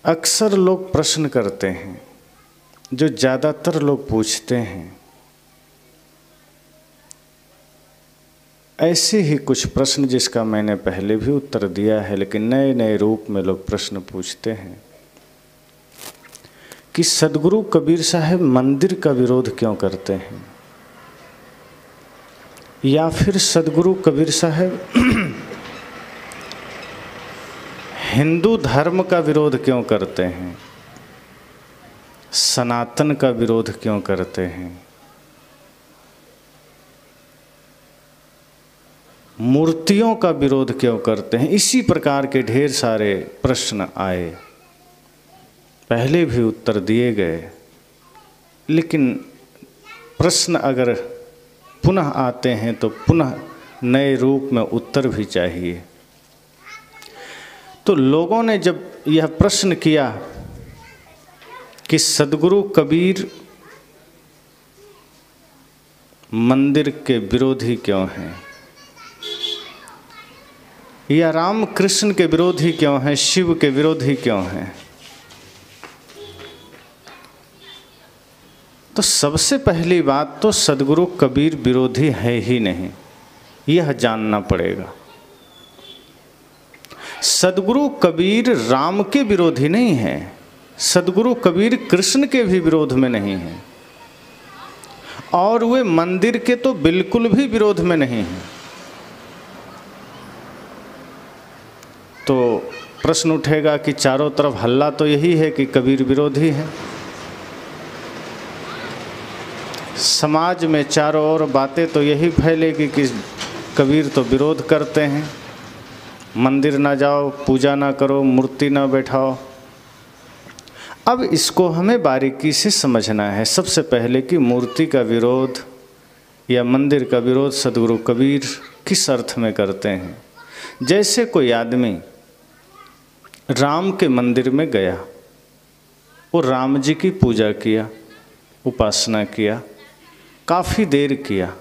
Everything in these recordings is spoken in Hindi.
अक्सर लोग प्रश्न करते हैं, जो ज़्यादातर लोग पूछते हैं, ऐसे ही कुछ प्रश्न जिसका मैंने पहले भी उत्तर दिया है, लेकिन नए नए रूप में लोग प्रश्न पूछते हैं कि सदगुरु कबीर साहब मंदिर का विरोध क्यों करते हैं, या फिर सदगुरु कबीर साहब हिंदू धर्म का विरोध क्यों करते हैं, सनातन का विरोध क्यों करते हैं, मूर्तियों का विरोध क्यों करते हैं। इसी प्रकार के ढेर सारे प्रश्न आए, पहले भी उत्तर दिए गए, लेकिन प्रश्न अगर पुनः आते हैं तो पुनः नए रूप में उत्तर भी चाहिए। तो लोगों ने जब यह प्रश्न किया कि सदगुरु कबीर मंदिर के विरोधी क्यों हैं, या राम कृष्ण के विरोधी क्यों हैं, शिव के विरोधी क्यों हैं, तो सबसे पहली बात तो सदगुरु कबीर विरोधी है ही नहीं, यह जानना पड़ेगा। सदगुरु कबीर राम के विरोधी नहीं है, सदगुरु कबीर कृष्ण के भी विरोध में नहीं है, और वे मंदिर के तो बिल्कुल भी विरोध में नहीं है। तो प्रश्न उठेगा कि चारों तरफ हल्ला तो यही है कि कबीर विरोधी है, समाज में चारों ओर बातें तो यही फैलेगी कि कबीर तो विरोध करते हैं, मंदिर ना जाओ, पूजा ना करो, मूर्ति ना बैठाओ। अब इसको हमें बारीकी से समझना है। सबसे पहले कि मूर्ति का विरोध या मंदिर का विरोध सदगुरु कबीर किस अर्थ में करते हैं। जैसे कोई आदमी राम के मंदिर में गया, वो राम जी की पूजा किया, उपासना किया, काफ़ी देर किया,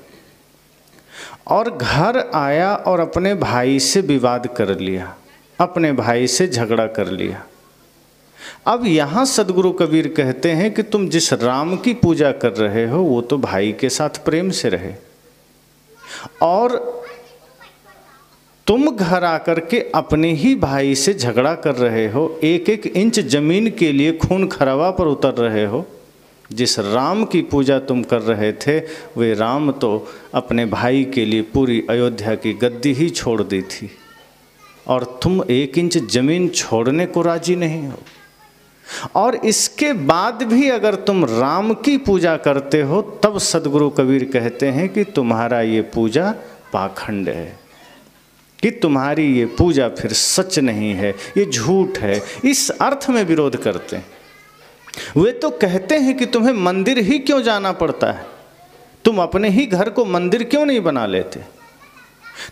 और घर आया और अपने भाई से विवाद कर लिया, अपने भाई से झगड़ा कर लिया। अब यहाँ सदगुरु कबीर कहते हैं कि तुम जिस राम की पूजा कर रहे हो वो तो भाई के साथ प्रेम से रहे, और तुम घर आकर के अपने ही भाई से झगड़ा कर रहे हो, एक एक इंच जमीन के लिए खून खराबा पर उतर रहे हो। जिस राम की पूजा तुम कर रहे थे वे राम तो अपने भाई के लिए पूरी अयोध्या की गद्दी ही छोड़ दी थी, और तुम एक इंच जमीन छोड़ने को राजी नहीं हो। और इसके बाद भी अगर तुम राम की पूजा करते हो, तब सदगुरु कबीर कहते हैं कि तुम्हारा ये पूजा पाखंड है, कि तुम्हारी ये पूजा फिर सच नहीं है, ये झूठ है। इस अर्थ में विरोध करते हैं। वे तो कहते हैं कि तुम्हें मंदिर ही क्यों जाना पड़ता है, तुम अपने ही घर को मंदिर क्यों नहीं बना लेते,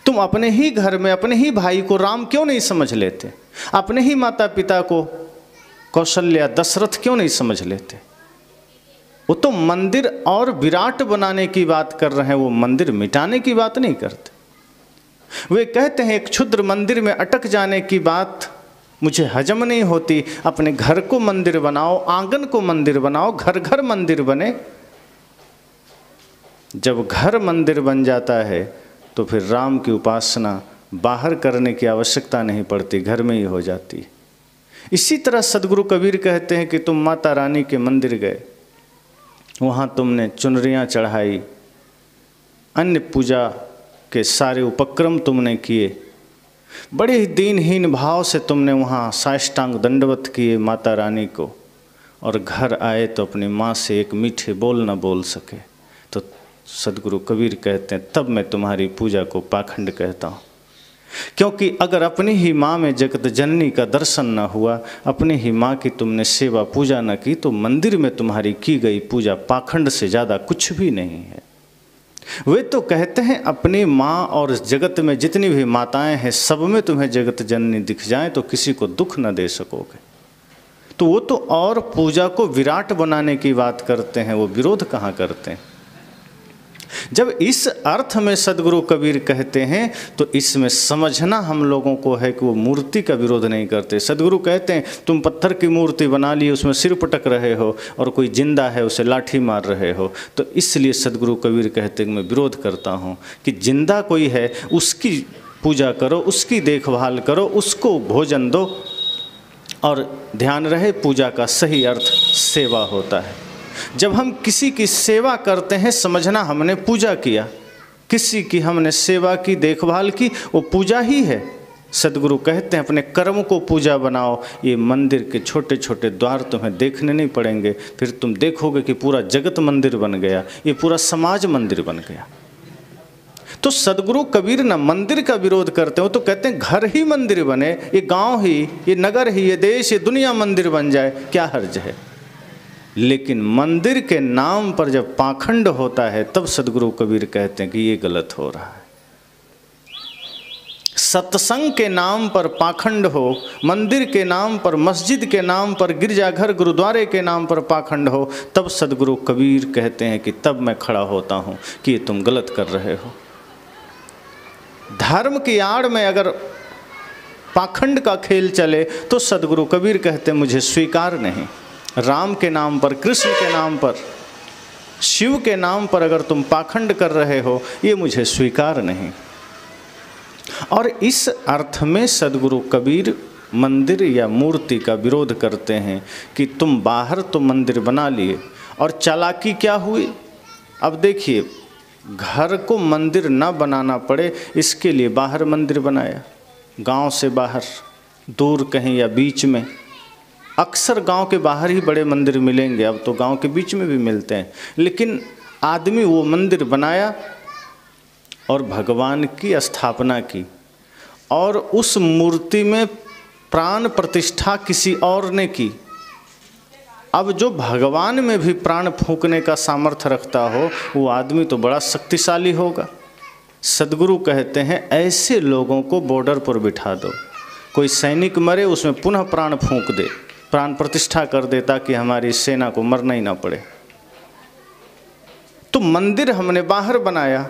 तुम अपने ही घर में अपने ही भाई को राम क्यों नहीं समझ लेते, अपने ही माता पिता को कौशल्या दशरथ क्यों नहीं समझ लेते। वो तो मंदिर और विराट बनाने की बात कर रहे हैं, वो मंदिर मिटाने की बात नहीं करते। वे कहते हैं एक क्षुद्र मंदिर में अटक जाने की बात मुझे हजम नहीं होती, अपने घर को मंदिर बनाओ, आंगन को मंदिर बनाओ, घर घर मंदिर बने। जब घर मंदिर बन जाता है तो फिर राम की उपासना बाहर करने की आवश्यकता नहीं पड़ती, घर में ही हो जाती। इसी तरह सदगुरु कबीर कहते हैं कि तुम माता रानी के मंदिर गए, वहाँ तुमने चुनरियाँ चढ़ाई, अन्य पूजा के सारे उपक्रम तुमने किए, बड़े ही दीनहीन भाव से तुमने वहाँ साष्टांग दंडवत किए माता रानी को, और घर आए तो अपनी माँ से एक मीठे बोल न बोल सके। तो सदगुरु कबीर कहते हैं तब मैं तुम्हारी पूजा को पाखंड कहता हूँ, क्योंकि अगर अपनी ही माँ में जगत जननी का दर्शन न हुआ, अपनी ही माँ की तुमने सेवा पूजा न की, तो मंदिर में तुम्हारी की गई पूजा पाखंड से ज़्यादा कुछ भी नहीं है। वे तो कहते हैं अपनी माँ और जगत में जितनी भी माताएं हैं सब में तुम्हें जगत जननी दिख जाए तो किसी को दुख न दे सकोगे। तो वो तो और पूजा को विराट बनाने की बात करते हैं, वो विरोध कहाँ करते हैं। जब इस अर्थ में सदगुरु कबीर कहते हैं तो इसमें समझना हम लोगों को है कि वो मूर्ति का विरोध नहीं करते। सदगुरु कहते हैं तुम पत्थर की मूर्ति बना ली, उसमें सिर पटक रहे हो, और कोई जिंदा है उसे लाठी मार रहे हो। तो इसलिए सदगुरु कबीर कहते हैं मैं विरोध करता हूँ कि जिंदा कोई है उसकी पूजा करो, उसकी देखभाल करो, उसको भोजन दो, और ध्यान रहे पूजा का सही अर्थ सेवा होता है। जब हम किसी की सेवा करते हैं समझना हमने पूजा किया, किसी की हमने सेवा की, देखभाल की, वो पूजा ही है। सदगुरु कहते हैं अपने कर्म को पूजा बनाओ। ये मंदिर के छोटे छोटे द्वार तुम्हें देखने नहीं पड़ेंगे, फिर तुम देखोगे कि पूरा जगत मंदिर बन गया, ये पूरा समाज मंदिर बन गया। तो सदगुरु कबीर ना मंदिर का विरोध करते हो, तो कहते हैं घर ही मंदिर बने, ये गांव ही, ये नगर ही, ये देश, ये दुनिया मंदिर बन जाए, क्या हर्ज है। लेकिन मंदिर के नाम पर जब पाखंड होता है तब सदगुरु कबीर कहते हैं कि ये गलत हो रहा है। सत्संग के नाम पर पाखंड हो, मंदिर के नाम पर, मस्जिद के नाम पर, गिरजाघर गुरुद्वारे के नाम पर पाखंड हो, तब सदगुरु कबीर कहते हैं कि तब मैं खड़ा होता हूँ कि ये तुम गलत कर रहे हो। धर्म की आड़ में अगर पाखंड का खेल चले तो सदगुरु कबीर कहते हैं मुझे स्वीकार नहीं। राम के नाम पर, कृष्ण के नाम पर, शिव के नाम पर अगर तुम पाखंड कर रहे हो ये मुझे स्वीकार नहीं। और इस अर्थ में सदगुरु कबीर मंदिर या मूर्ति का विरोध करते हैं कि तुम बाहर तो मंदिर बना लिए, और चालाकी क्या हुई। अब देखिए, घर को मंदिर ना बनाना पड़े इसके लिए बाहर मंदिर बनाया, गांव से बाहर, दूर कहीं या बीच में। अक्सर गांव के बाहर ही बड़े मंदिर मिलेंगे, अब तो गांव के बीच में भी मिलते हैं, लेकिन आदमी वो मंदिर बनाया और भगवान की स्थापना की, और उस मूर्ति में प्राण प्रतिष्ठा किसी और ने की। अब जो भगवान में भी प्राण फूंकने का सामर्थ्य रखता हो वो आदमी तो बड़ा शक्तिशाली होगा। सदगुरु कहते हैं ऐसे लोगों को बॉर्डर पर बिठा दो, कोई सैनिक मरे उसमें पुनः प्राण फूंक दे, प्राण प्रतिष्ठा कर दे, ताकि हमारी सेना को मरना ही ना पड़े। तो मंदिर हमने बाहर बनाया,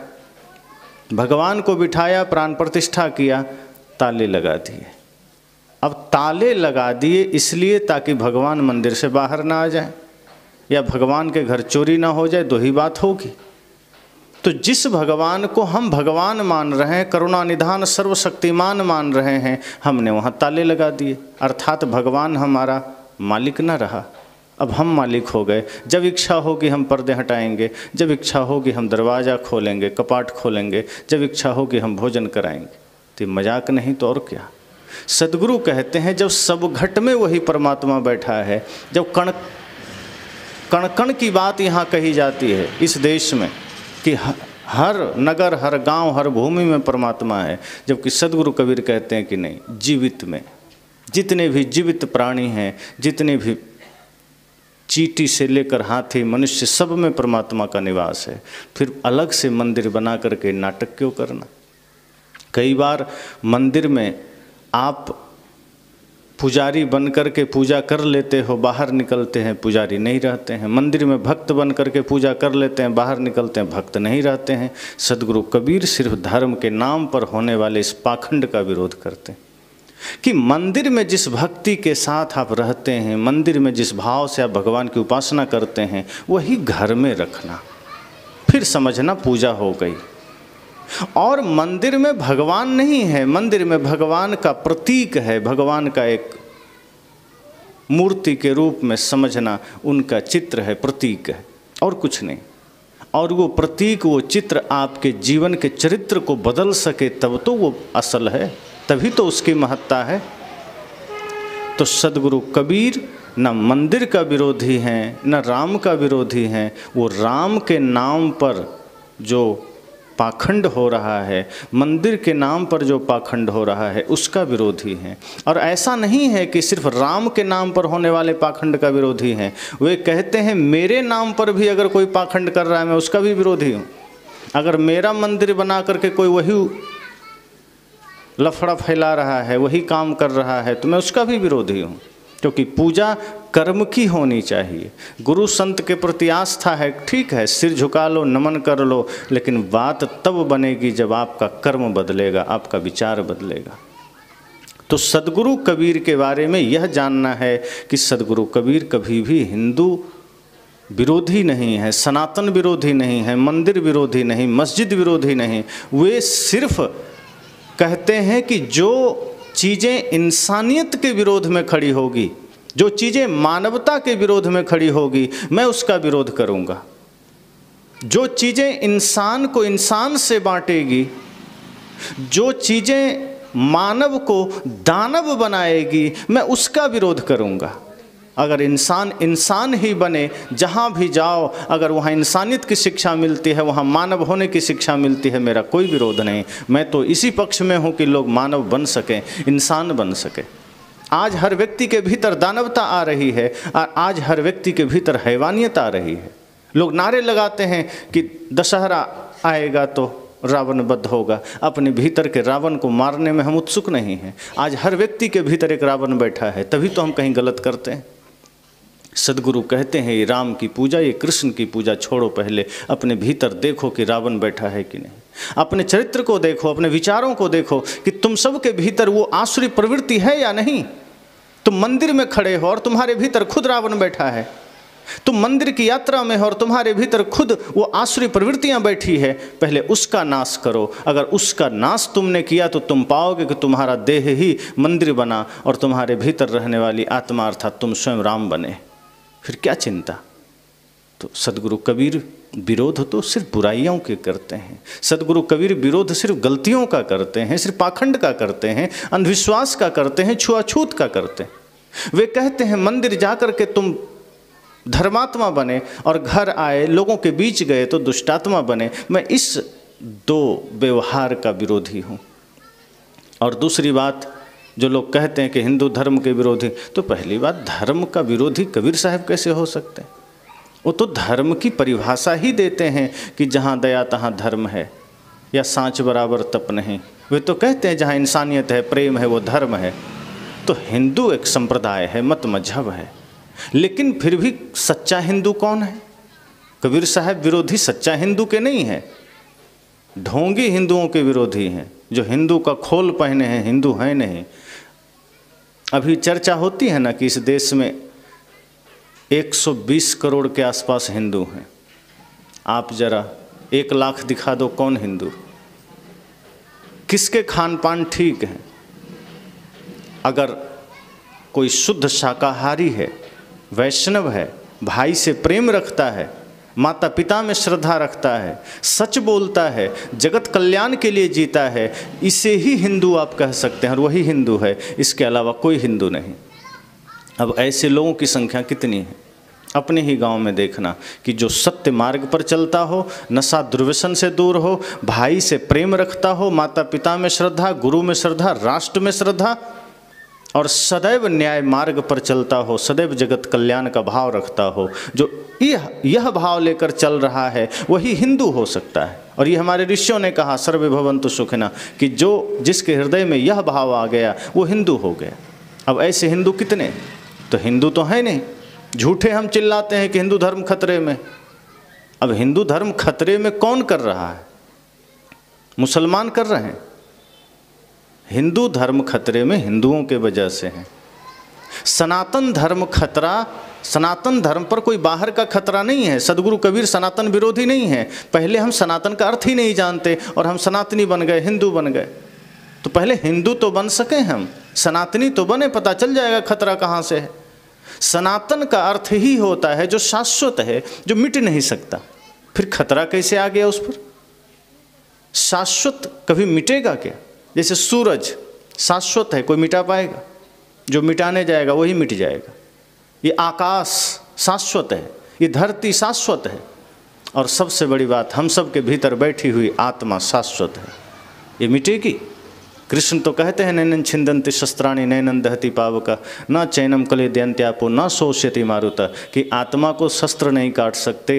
भगवान को बिठाया, प्राण प्रतिष्ठा किया, ताले लगा दिए। अब ताले लगा दिए इसलिए ताकि भगवान मंदिर से बाहर ना आ जाए या भगवान के घर चोरी ना हो जाए, दो ही बात होगी। तो जिस भगवान को हम भगवान मान रहे हैं, करुणा निधान सर्वशक्तिमान मान रहे हैं, हमने वहाँ ताले लगा दिए, अर्थात भगवान हमारा मालिक ना रहा। अब हम मालिक हो गए। जब इच्छा होगी हम पर्दे हटाएंगे, जब इच्छा होगी हम दरवाज़ा खोलेंगे, कपाट खोलेंगे, जब इच्छा होगी हम भोजन कराएंगे। तो मजाक नहीं तो और क्या। सदगुरु कहते हैं जब सब घट में वही परमात्मा बैठा है, जब कण कण कण की बात यहाँ कही जाती है इस देश में कि हर नगर, हर गांव, हर भूमि में परमात्मा है, जबकि सदगुरु कबीर कहते हैं कि नहीं, जीवित में जितने भी जीवित प्राणी हैं, जितने भी चींटी से लेकर हाथी, मनुष्य, सब में परमात्मा का निवास है। फिर अलग से मंदिर बना करके नाटक क्यों करना। कई बार मंदिर में आप पुजारी बन करके पूजा कर लेते हो, बाहर निकलते हैं पुजारी नहीं रहते हैं। मंदिर में भक्त बन करके पूजा कर लेते हैं, बाहर निकलते हैं भक्त नहीं रहते हैं। सदगुरु कबीर सिर्फ धर्म के नाम पर होने वाले इस पाखंड का विरोध करते हैं कि मंदिर में जिस भक्ति के साथ आप रहते हैं, मंदिर में जिस भाव से आप भगवान की उपासना करते हैं, वही घर में रखना, फिर समझना पूजा हो गई। और मंदिर में भगवान नहीं है, मंदिर में भगवान का प्रतीक है, भगवान का एक मूर्ति के रूप में समझना, उनका चित्र है, प्रतीक है और कुछ नहीं। और वो प्रतीक, वो चित्र आपके जीवन के चरित्र को बदल सके तब तो वो असल है, तभी तो उसकी महत्ता है। तो सदगुरु कबीर न मंदिर का विरोधी हैं, न राम का विरोधी हैं। वो राम के नाम पर जो पाखंड हो रहा है, मंदिर के नाम पर जो पाखंड हो रहा है, उसका विरोधी हैं। और ऐसा नहीं है कि सिर्फ राम के नाम पर होने वाले पाखंड का विरोधी हैं, वे कहते हैं मेरे नाम पर भी अगर कोई पाखंड कर रहा है मैं उसका भी विरोधी हूँ। अगर मेरा मंदिर बना करके कोई वही लफड़ा फैला रहा है, वही काम कर रहा है, तो मैं उसका भी विरोधी हूँ। क्योंकि पूजा कर्म की होनी चाहिए। गुरु संत के प्रति आस्था है, ठीक है, सिर झुका लो, नमन कर लो, लेकिन बात तब बनेगी जब आपका कर्म बदलेगा, आपका विचार बदलेगा। तो सदगुरु कबीर के बारे में यह जानना है कि सदगुरु कबीर कभी भी हिंदू विरोधी नहीं है, सनातन विरोधी नहीं है, मंदिर विरोधी नहीं, मस्जिद विरोधी नहीं। वे सिर्फ कहते हैं कि जो चीज़ें इंसानियत के विरोध में खड़ी होगी, जो चीज़ें मानवता के विरोध में खड़ी होगी, मैं उसका विरोध करूँगा। जो चीज़ें इंसान को इंसान से बांटेगी, जो चीज़ें मानव को दानव बनाएगी, मैं उसका विरोध करूँगा। अगर इंसान इंसान ही बने, जहाँ भी जाओ अगर वहाँ इंसानियत की शिक्षा मिलती है, वहाँ मानव होने की शिक्षा मिलती है, मेरा कोई विरोध नहीं। मैं तो इसी पक्ष में हूँ कि लोग मानव बन सकें, इंसान बन सके। आज हर व्यक्ति के भीतर दानवता आ रही है और आज हर व्यक्ति के भीतर हैवानियत आ रही है। लोग नारे लगाते हैं कि दशहरा आएगा तो रावण वध होगा। अपने भीतर के रावण को मारने में हम उत्सुक नहीं हैं। आज हर व्यक्ति के भीतर एक रावण बैठा है, तभी तो हम कहीं गलत करते हैं। सदगुरु कहते हैं ये राम की पूजा, ये कृष्ण की पूजा छोड़ो, पहले अपने भीतर देखो कि रावण बैठा है कि नहीं। अपने चरित्र को देखो, अपने विचारों को देखो कि तुम सबके भीतर वो आसुरी प्रवृत्ति है या नहीं। तुम मंदिर में खड़े हो और तुम्हारे भीतर खुद रावण बैठा है। तुम मंदिर की यात्रा में हो और तुम्हारे भीतर खुद वो आसुरी प्रवृत्तियां बैठी है। पहले उसका नाश करो। अगर उसका नाश तुमने किया तो तुम पाओगे कि तुम्हारा देह ही मंदिर बना और तुम्हारे भीतर रहने वाली आत्मा अर्थात तुम स्वयं राम बने। फिर क्या चिंता। तो सदगुरु कबीर विरोध तो सिर्फ बुराइयों के करते हैं। सदगुरु कबीर विरोध सिर्फ गलतियों का करते हैं, सिर्फ पाखंड का करते हैं, अंधविश्वास का करते हैं, छुआछूत का करते हैं। वे कहते हैं मंदिर जाकर के तुम धर्मात्मा बने और घर आए लोगों के बीच गए तो दुष्टात्मा बने। मैं इस दो व्यवहार का विरोधी हूँ। और दूसरी बात, जो लोग कहते हैं कि हिंदू धर्म के विरोधी, तो पहली बात, धर्म का विरोधी कबीर साहब कैसे हो सकते हैं। वो तो धर्म की परिभाषा ही देते हैं कि जहाँ दया तहाँ धर्म है, या सांच बराबर तप नहीं। वे तो कहते हैं जहाँ इंसानियत है, प्रेम है, वो धर्म है। तो हिंदू एक संप्रदाय है, मत मजहब है, लेकिन फिर भी सच्चा हिंदू कौन है। कबीर साहब विरोधी सच्चा हिंदू के नहीं है, ढोंगी हिंदुओं के विरोधी हैं, जो हिंदू का खोल पहने हैं, हिंदू हैं नहीं। अभी चर्चा होती है ना कि इस देश में 120 करोड़ के आसपास हिंदू हैं। आप जरा 1 लाख दिखा दो, कौन हिंदू, किसके खान पान ठीक हैं। अगर कोई शुद्ध शाकाहारी है, वैष्णव है, भाई से प्रेम रखता है, माता पिता में श्रद्धा रखता है, सच बोलता है, जगत कल्याण के लिए जीता है, इसे ही हिंदू आप कह सकते हैं और वही हिंदू है, इसके अलावा कोई हिंदू नहीं। अब ऐसे लोगों की संख्या कितनी है। अपने ही गांव में देखना कि जो सत्य मार्ग पर चलता हो, नशा दुर्व्यसन से दूर हो, भाई से प्रेम रखता हो, माता पिता में श्रद्धा, गुरु में श्रद्धा, राष्ट्र में श्रद्धा और सदैव न्याय मार्ग पर चलता हो, सदैव जगत कल्याण का भाव रखता हो, जो यह भाव लेकर चल रहा है, वही हिंदू हो सकता है। और ये हमारे ऋषियों ने कहा, सर्वे भवन्तु सुखिनः, कि जो जिसके हृदय में यह भाव आ गया वो हिंदू हो गया। अब ऐसे हिंदू कितने, तो हिंदू तो है नहीं। झूठे हम चिल्लाते हैं कि हिंदू धर्म खतरे में। अब हिंदू धर्म खतरे में कौन कर रहा है, मुसलमान कर रहे हैं। हिंदू धर्म खतरे में हिंदुओं के वजह से है। सनातन धर्म खतरा, सनातन धर्म पर कोई बाहर का खतरा नहीं है। सदगुरु कबीर सनातन विरोधी नहीं है। पहले हम सनातन का अर्थ ही नहीं जानते और हम सनातनी बन गए, हिंदू बन गए। तो पहले हिंदू तो बन सके, हम सनातनी तो बने, पता चल जाएगा खतरा कहाँ से है। सनातन का अर्थ ही होता है जो शाश्वत है, जो मिट नहीं सकता। फिर खतरा कैसे आ गया उस पर। शाश्वत कभी मिटेगा क्या। जैसे सूरज शाश्वत है, कोई मिटा पाएगा, जो मिटाने जाएगा वही मिट जाएगा। ये आकाश शाश्वत है, ये धरती शाश्वत है, और सबसे बड़ी बात, हम सब के भीतर बैठी हुई आत्मा शाश्वत है, ये मिटेगी। कृष्ण तो कहते हैं नैनन छिंदन्ति शस्त्राणि नैनन दहति पावका न चैनम कलेद्यन्त्यापो न शोष्यति मारुता, कि आत्मा को शस्त्र नहीं काट सकते,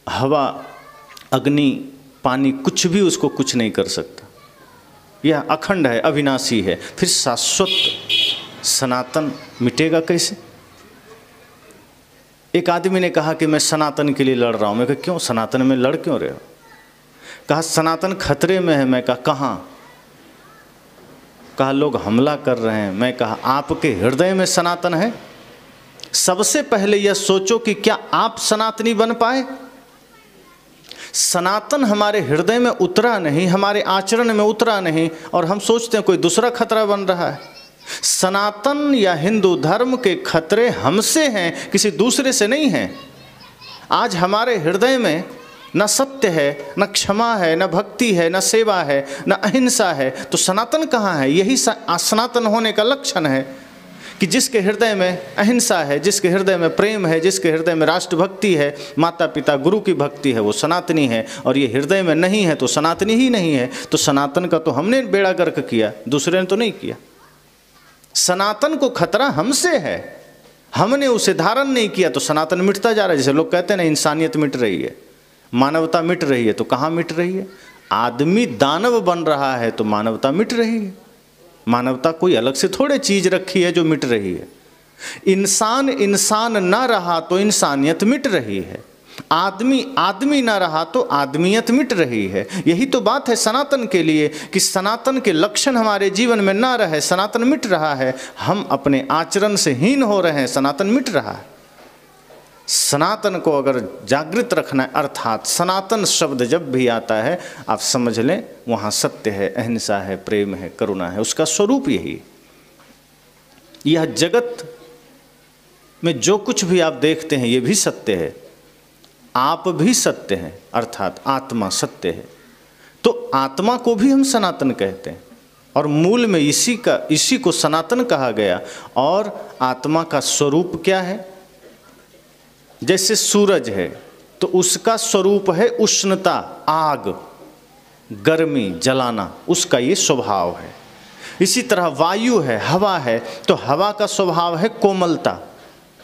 हवा, अग्नि, पानी, कुछ भी उसको कुछ नहीं कर सकता। यह अखंड है, अविनाशी है। फिर शाश्वत सनातन मिटेगा कैसे? एक आदमी ने कहा कि मैं सनातन के लिए लड़ रहा हूँ। मैं कहा क्यों, सनातन में लड़ क्यों रहे हो? कहा सनातन खतरे में है। मैं कहा कहाँ? कहा लोग हमला कर रहे हैं। मैं कहा आपके हृदय में सनातन है? सबसे पहले यह सोचो कि क्या आप सनातनी बन पाए? सनातन हमारे हृदय में उतरा नहीं, हमारे आचरण में उतरा नहीं, और हम सोचते हैं कोई दूसरा खतरा बन रहा है। सनातन या हिंदू धर्म के खतरे हमसे हैं, किसी दूसरे से नहीं हैं। आज हमारे हृदय में न सत्य है, न क्षमा है, न भक्ति है, न सेवा है, न अहिंसा है, तो सनातन कहाँ है? यही सनातन होने का लक्षण है कि जिसके हृदय में अहिंसा है, जिसके हृदय में प्रेम है, जिसके हृदय में राष्ट्रभक्ति है, माता पिता गुरु की भक्ति है, वो सनातनी है। और ये हृदय में नहीं है तो सनातनी ही नहीं है। तो सनातन का तो हमने बेड़ा गर्क किया, दूसरे ने तो नहीं किया। सनातन को खतरा हमसे है, हमने उसे धारण नहीं किया तो सनातन मिटता जा रहा है। जैसे लोग कहते हैं ना इंसानियत मिट रही है, मानवता मिट रही है, तो कहाँ मिट रही है? आदमी दानव बन रहा है तो मानवता मिट रही है। मानवता कोई अलग से थोड़े चीज रखी है जो मिट रही है। इंसान इंसान ना रहा तो इंसानियत मिट रही है, आदमी आदमी ना रहा तो आदमियत मिट रही है। यही तो बात है सनातन के लिए कि सनातन के लक्षण हमारे जीवन में ना रहे, सनातन मिट रहा है। हम अपने आचरण से हीन हो रहे हैं, सनातन मिट रहा है। सनातन को अगर जागृत रखना है, अर्थात सनातन शब्द जब भी आता है आप समझ लें वहाँ सत्य है, अहिंसा है, प्रेम है, करुणा है, उसका स्वरूप यही। यह जगत में जो कुछ भी आप देखते हैं ये भी सत्य है, आप भी सत्य हैं, अर्थात आत्मा सत्य है। तो आत्मा को भी हम सनातन कहते हैं और मूल में इसी को सनातन कहा गया। और आत्मा का स्वरूप क्या है? जैसे सूरज है तो उसका स्वरूप है उष्णता, आग, गर्मी, जलाना, उसका ये स्वभाव है। इसी तरह वायु है, हवा है, तो हवा का स्वभाव है कोमलता,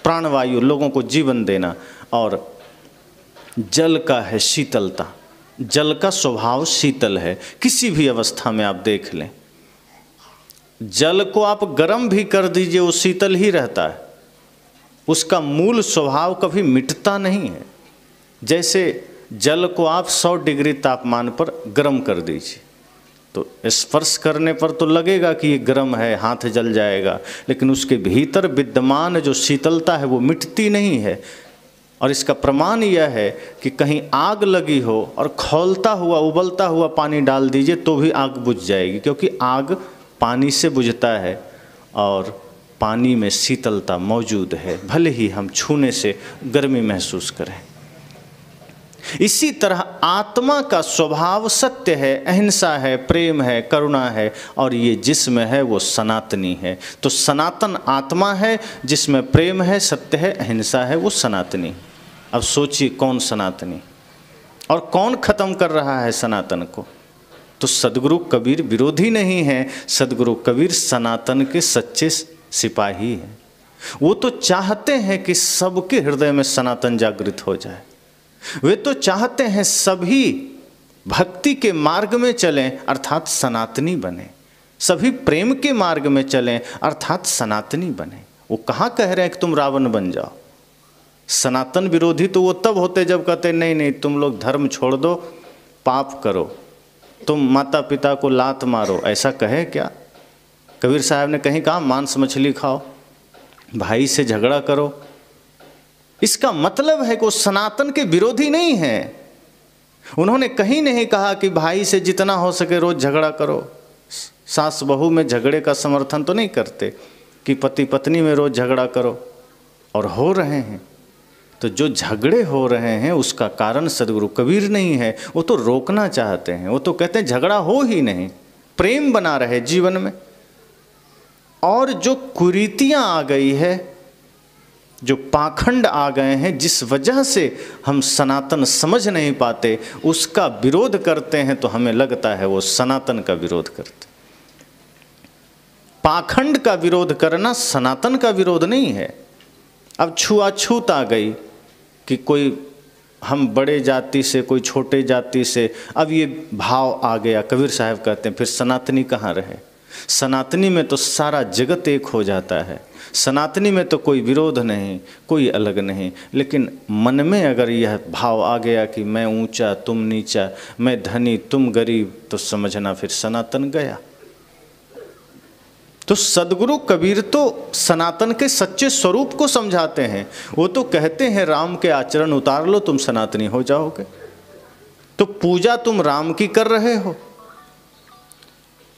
प्राणवायु, लोगों को जीवन देना। और जल का है शीतलता, जल का स्वभाव शीतल है। किसी भी अवस्था में आप देख लें, जल को आप गर्म भी कर दीजिए वो शीतल ही रहता है, उसका मूल स्वभाव कभी मिटता नहीं है। जैसे जल को आप 100 डिग्री तापमान पर गर्म कर दीजिए तो स्पर्श करने पर तो लगेगा कि ये गर्म है, हाथ जल जाएगा, लेकिन उसके भीतर विद्यमान जो शीतलता है वो मिटती नहीं है। और इसका प्रमाण यह है कि कहीं आग लगी हो और खौलता हुआ उबलता हुआ पानी डाल दीजिए तो भी आग बुझ जाएगी, क्योंकि आग पानी से बुझता है और पानी में शीतलता मौजूद है, भले ही हम छूने से गर्मी महसूस करें। इसी तरह आत्मा का स्वभाव सत्य है, अहिंसा है, प्रेम है, करुणा है, और ये जिसमें है वो सनातनी है। तो सनातन आत्मा है जिसमें प्रेम है, सत्य है, अहिंसा है, वो सनातनी। अब सोचिए कौन सनातनी और कौन खत्म कर रहा है सनातन को? तो सदगुरु कबीर विरोधी नहीं है, सदगुरु कबीर सनातन के सच्चे सिपाही हैं। वो तो चाहते हैं कि सबके हृदय में सनातन जागृत हो जाए। वे तो चाहते हैं सभी भक्ति के मार्ग में चलें, अर्थात सनातनी बने, सभी प्रेम के मार्ग में चलें, अर्थात सनातनी बने। वो कहाँ कह रहे हैं कि तुम रावण बन जाओ। सनातन विरोधी तो वो तब होते जब कहते नहीं नहीं तुम लोग धर्म छोड़ दो, पाप करो, तुम माता पिता को लात मारो। ऐसा कहे क्या? कबीर साहब ने कहीं कहा मांस मछली खाओ, भाई से झगड़ा करो। इसका मतलब है कि वो सनातन के विरोधी नहीं है। उन्होंने कहीं नहीं कहा कि भाई से जितना हो सके रोज झगड़ा करो। सास बहू में झगड़े का समर्थन तो नहीं करते कि पति पत्नी में रोज झगड़ा करो, और हो रहे हैं। तो जो झगड़े हो रहे हैं उसका कारण सदगुरु कबीर नहीं है, वो तो रोकना चाहते हैं। वो तो कहते हैं झगड़ा हो ही नहीं, प्रेम बना रहे जीवन में। और जो कुरीतियां आ गई है, जो पाखंड आ गए हैं, जिस वजह से हम सनातन समझ नहीं पाते, उसका विरोध करते हैं, तो हमें लगता है वो सनातन का विरोध करते। पाखंड का विरोध करना सनातन का विरोध नहीं है। अब छुआछूत आ गई कि कोई हम बड़े जाति से, कोई छोटे जाति से, अब ये भाव आ गया। कबीर साहब कहते हैं फिर सनातनी कहाँ रहे? सनातनी में तो सारा जगत एक हो जाता है, सनातनी में तो कोई विरोध नहीं, कोई अलग नहीं। लेकिन मन में अगर यह भाव आ गया कि मैं ऊंचा तुम नीचा, मैं धनी तुम गरीब, तो समझना फिर सनातन गया। तो सदगुरु कबीर तो सनातन के सच्चे स्वरूप को समझाते हैं। वो तो कहते हैं राम के आचरण उतार लो तुम सनातनी हो जाओगे। तो पूजा तुम राम की कर रहे हो,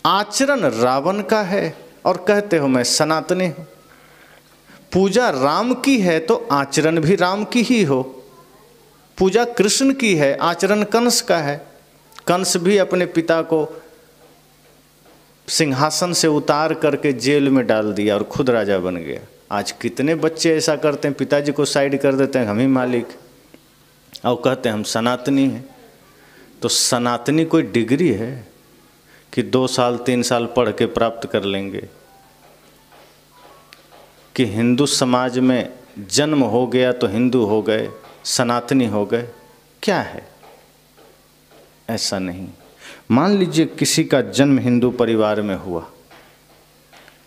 आचरण रावण का है और कहते हो मैं सनातनी हूं। पूजा राम की है तो आचरण भी राम की ही हो। पूजा कृष्ण की है, आचरण कंस का है। कंस भी अपने पिता को सिंहासन से उतार करके जेल में डाल दिया और खुद राजा बन गया। आज कितने बच्चे ऐसा करते हैं, पिताजी को साइड कर देते हैं, हम ही मालिक, और कहते हैं हम सनातनी हैं। तो सनातनी कोई डिग्री है कि 2 साल 3 साल पढ़ के प्राप्त कर लेंगे, कि हिंदू समाज में जन्म हो गया तो हिंदू हो गए, सनातनी हो गए, क्या है? ऐसा नहीं। मान लीजिए किसी का जन्म हिंदू परिवार में हुआ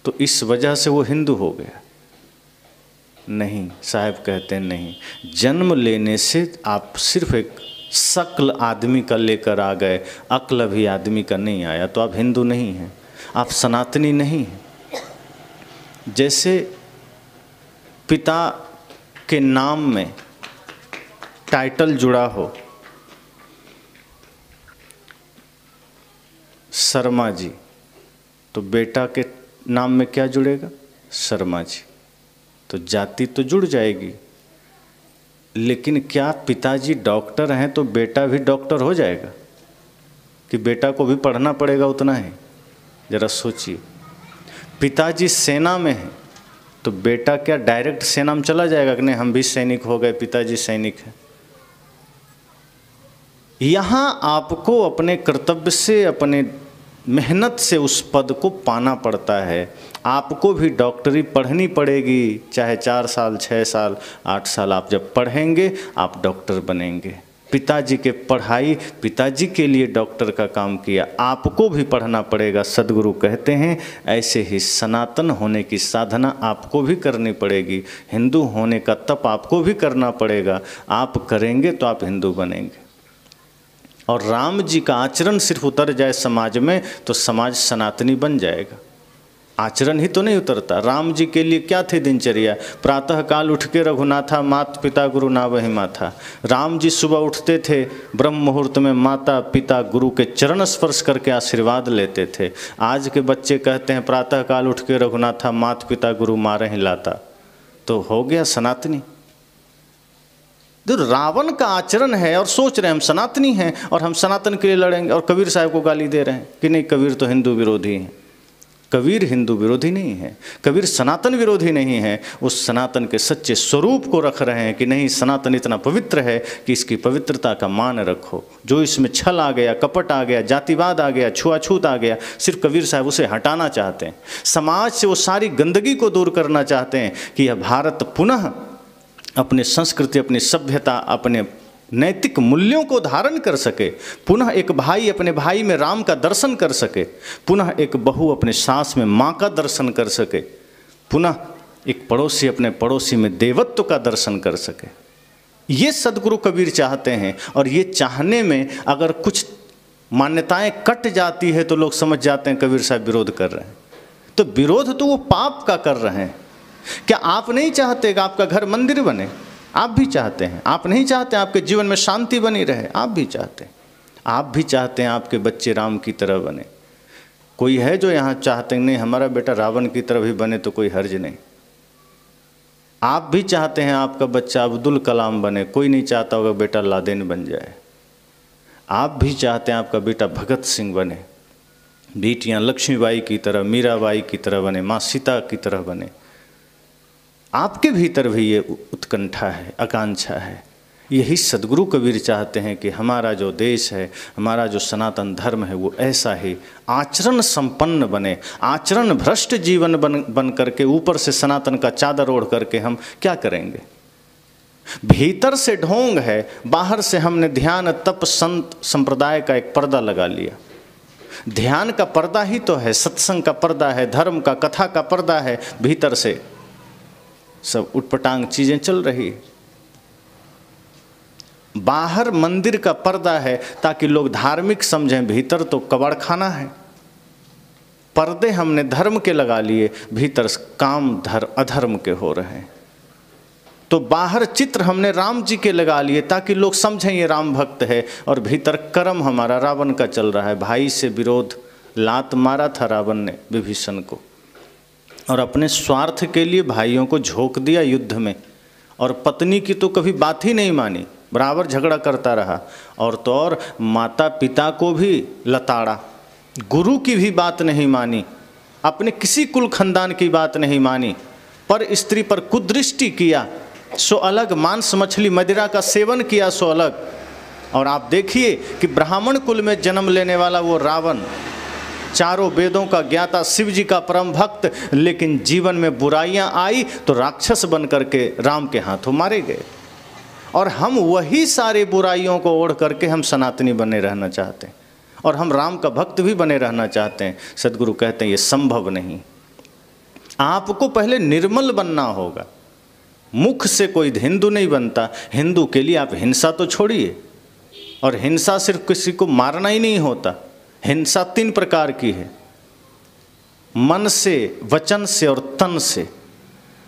तो इस वजह से वो हिंदू हो गया? नहीं, साहब कहते हैं नहीं, जन्म लेने से आप सिर्फ एक शक्ल आदमी का लेकर आ गए, अक्ल भी आदमी का नहीं आया, तो आप हिंदू नहीं हैं, आप सनातनी नहीं हैं। जैसे पिता के नाम में टाइटल जुड़ा हो, शर्मा जी, तो बेटा के नाम में क्या जुड़ेगा? शर्मा जी, तो जाति तो जुड़ जाएगी। लेकिन क्या पिताजी डॉक्टर हैं तो बेटा भी डॉक्टर हो जाएगा? कि बेटा को भी पढ़ना पड़ेगा उतना ही? जरा सोचिए। पिताजी सेना में हैं तो बेटा क्या डायरेक्ट सेना में चला जाएगा कि नहीं हम भी सैनिक हो गए, पिताजी सैनिक हैं? यहाँ आपको अपने कर्तव्य से, अपने मेहनत से उस पद को पाना पड़ता है। आपको भी डॉक्टरी पढ़नी पड़ेगी, चाहे 4 साल 6 साल 8 साल आप जब पढ़ेंगे आप डॉक्टर बनेंगे। पिताजी के पढ़ाई, पिताजी के लिए डॉक्टर का काम किया, आपको भी पढ़ना पड़ेगा। सदगुरु कहते हैं ऐसे ही सनातन होने की साधना आपको भी करनी पड़ेगी, हिंदू होने का तप आपको भी करना पड़ेगा। आप करेंगे तो आप हिंदू बनेंगे। और राम जी का आचरण सिर्फ उतर जाए समाज में तो समाज सनातनी बन जाएगा। आचरण ही तो नहीं उतरता। राम जी के लिए क्या थी दिनचर्या? प्रातः काल उठ के रघुनाथा, मात पिता गुरु ना वही माथा। राम जी सुबह उठते थे, ब्रह्म मुहूर्त में माता पिता गुरु के चरण स्पर्श करके आशीर्वाद लेते थे। आज के बच्चे कहते हैं प्रातः काल उठ के रघुनाथा, मात पिता गुरु मारे ही लाता, तो हो गया सनातनी। जो रावण का आचरण है और सोच रहे हैं हम सनातनी हैं और हम सनातन के लिए लड़ेंगे, और कबीर साहब को गाली दे रहे हैं कि नहीं कबीर तो हिंदू विरोधी हैं। कबीर हिंदू विरोधी नहीं है, कबीर सनातन विरोधी नहीं है। उस सनातन के सच्चे स्वरूप को रख रहे हैं कि नहीं सनातन इतना पवित्र है कि इसकी पवित्रता का मान रखो। जो इसमें छल आ गया, कपट आ गया, जातिवाद आ गया, छुआछूत आ गया, सिर्फ कबीर साहब उसे हटाना चाहते हैं। समाज से वो सारी गंदगी को दूर करना चाहते हैं कि यह भारत पुनः अपने संस्कृति, अपनी सभ्यता, अपने नैतिक मूल्यों को धारण कर सके। पुनः एक भाई अपने भाई में राम का दर्शन कर सके, पुनः एक बहू अपने सास में माँ का दर्शन कर सके, पुनः एक पड़ोसी अपने पड़ोसी में देवत्व का दर्शन कर सके। ये सदगुरु कबीर चाहते हैं। और ये चाहने में अगर कुछ मान्यताएं कट जाती है तो लोग समझ जाते हैं कबीर साहब विरोध कर रहे हैं। तो विरोध तो वो पाप का कर रहे हैं। क्या आप नहीं चाहते कि आपका घर मंदिर बने? आप भी चाहते हैं। आप नहीं चाहते आपके जीवन में शांति बनी रहे? आप भी चाहते हैं। आप भी चाहते हैं आपके बच्चे राम की तरह बने। कोई है जो यहाँ चाहते हैं नहीं हमारा बेटा रावण की तरह भी बने तो कोई हर्ज नहीं। आप भी चाहते हैं आपका बच्चा अब्दुल कलाम बने, कोई नहीं चाहता होगा बेटा लादेन बन जाए। आप भी चाहते हैं आपका बेटा भगत सिंह बने, बेटियाँ लक्ष्मीबाई की तरह, मीराबाई की तरह बने, माँ सीता की तरह बने। आपके भीतर भी ये उत्कंठा है, आकांक्षा है। यही सदगुरु कबीर चाहते हैं कि हमारा जो देश है, हमारा जो सनातन धर्म है, वो ऐसा ही आचरण संपन्न बने। आचरण भ्रष्ट जीवन बन करके ऊपर से सनातन का चादर ओढ़ करके हम क्या करेंगे? भीतर से ढोंग है, बाहर से हमने ध्यान तप संत संप्रदाय का एक पर्दा लगा लिया। ध्यान का पर्दा ही तो है, सत्संग का पर्दा है, धर्म का, कथा का पर्दा है, भीतर से सब उटपटांग चीजें चल रही। बाहर मंदिर का पर्दा है ताकि लोग धार्मिक समझें, भीतर तो कबाड़खाना है। पर्दे हमने धर्म के लगा लिए, भीतर काम अधर्म के हो रहे हैं। तो बाहर चित्र हमने राम जी के लगा लिए ताकि लोग समझें ये राम भक्त है, और भीतर कर्म हमारा रावण का चल रहा है। भाई से विरोध, लात मारा था रावण ने विभीषण को, और अपने स्वार्थ के लिए भाइयों को झोंक दिया युद्ध में, और पत्नी की तो कभी बात ही नहीं मानी, बराबर झगड़ा करता रहा। और तो और माता पिता को भी लताड़ा, गुरु की भी बात नहीं मानी, अपने किसी कुल खानदान की बात नहीं मानी, पर स्त्री पर कुदृष्टि किया सो अलग, मांस मछली मदिरा का सेवन किया सो अलग। और आप देखिए कि ब्राह्मण कुल में जन्म लेने वाला वो रावण, चारों वेदों का ज्ञाता, शिव जी का परम भक्त, लेकिन जीवन में बुराइयां आई तो राक्षस बन करके राम के हाथों मारे गए। और हम वही सारे बुराइयों को ओढ़ करके हम सनातनी बने रहना चाहते हैं, और हम राम का भक्त भी बने रहना चाहते हैं। सदगुरु कहते हैं ये संभव नहीं। आपको पहले निर्मल बनना होगा। मुख से कोई हिंदू नहीं बनता। हिंदू के लिए आप हिंसा तो छोड़िए, और हिंसा सिर्फ किसी को मारना ही नहीं होता। हिंसा 3 प्रकार की है, मन से, वचन से और तन से।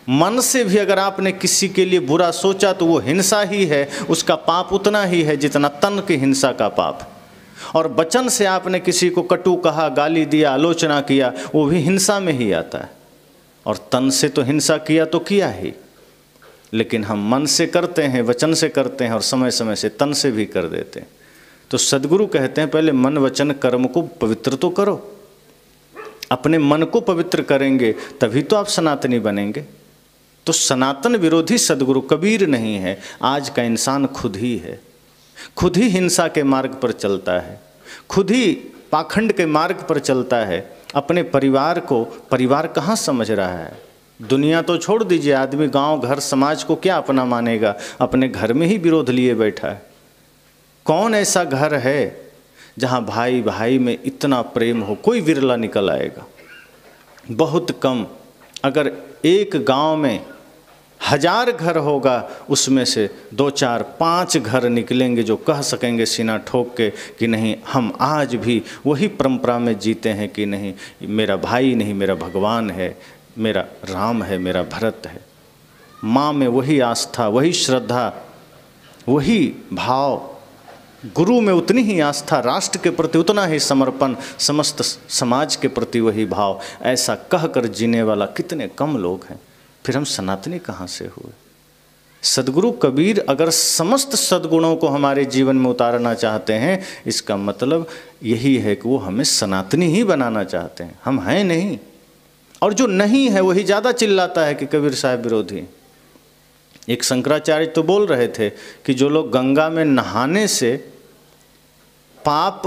मन से भी अगर आपने किसी के लिए बुरा सोचा तो वो हिंसा ही है, उसका पाप उतना ही है जितना तन की हिंसा का पाप। और वचन से आपने किसी को कटु कहा, गाली दिया, आलोचना किया, वो भी हिंसा में ही आता है। और तन से तो हिंसा किया तो किया ही, लेकिन हम मन से करते हैं, वचन से करते हैं, और समय समय से तन से भी कर देते हैं। तो सदगुरु कहते हैं पहले मन वचन कर्म को पवित्र तो करो। अपने मन को पवित्र करेंगे तभी तो आप सनातनी बनेंगे। तो सनातन विरोधी सदगुरु कबीर नहीं है, आज का इंसान खुद ही है। खुद ही हिंसा के मार्ग पर चलता है, खुद ही पाखंड के मार्ग पर चलता है। अपने परिवार को परिवार कहाँ समझ रहा है। दुनिया तो छोड़ दीजिए, आदमी गांव घर समाज को क्या अपना मानेगा, अपने घर में ही विरोध लिए बैठा है। कौन ऐसा घर है जहां भाई भाई में इतना प्रेम हो? कोई विरला निकल आएगा, बहुत कम। अगर एक गांव में 1000 घर होगा, उसमें से 2 4 5 घर निकलेंगे जो कह सकेंगे सीना ठोक के कि नहीं, हम आज भी वही परंपरा में जीते हैं, कि नहीं मेरा भाई नहीं, मेरा भगवान है, मेरा राम है, मेरा भरत है। माँ में वही आस्था, वही श्रद्धा, वही भाव, गुरु में उतनी ही आस्था, राष्ट्र के प्रति उतना ही समर्पण, समस्त समाज के प्रति वही भाव। ऐसा कहकर जीने वाला कितने कम लोग हैं। फिर हम सनातनी कहाँ से हुए? सदगुरु कबीर अगर समस्त सद्गुणों को हमारे जीवन में उतारना चाहते हैं, इसका मतलब यही है कि वो हमें सनातनी ही बनाना चाहते हैं, हम हैं नहीं। और जो नहीं है वही ज़्यादा चिल्लाता है कि कबीर साहब विरोधी। एक शंकराचार्य तो बोल रहे थे कि जो लोग गंगा में नहाने से पाप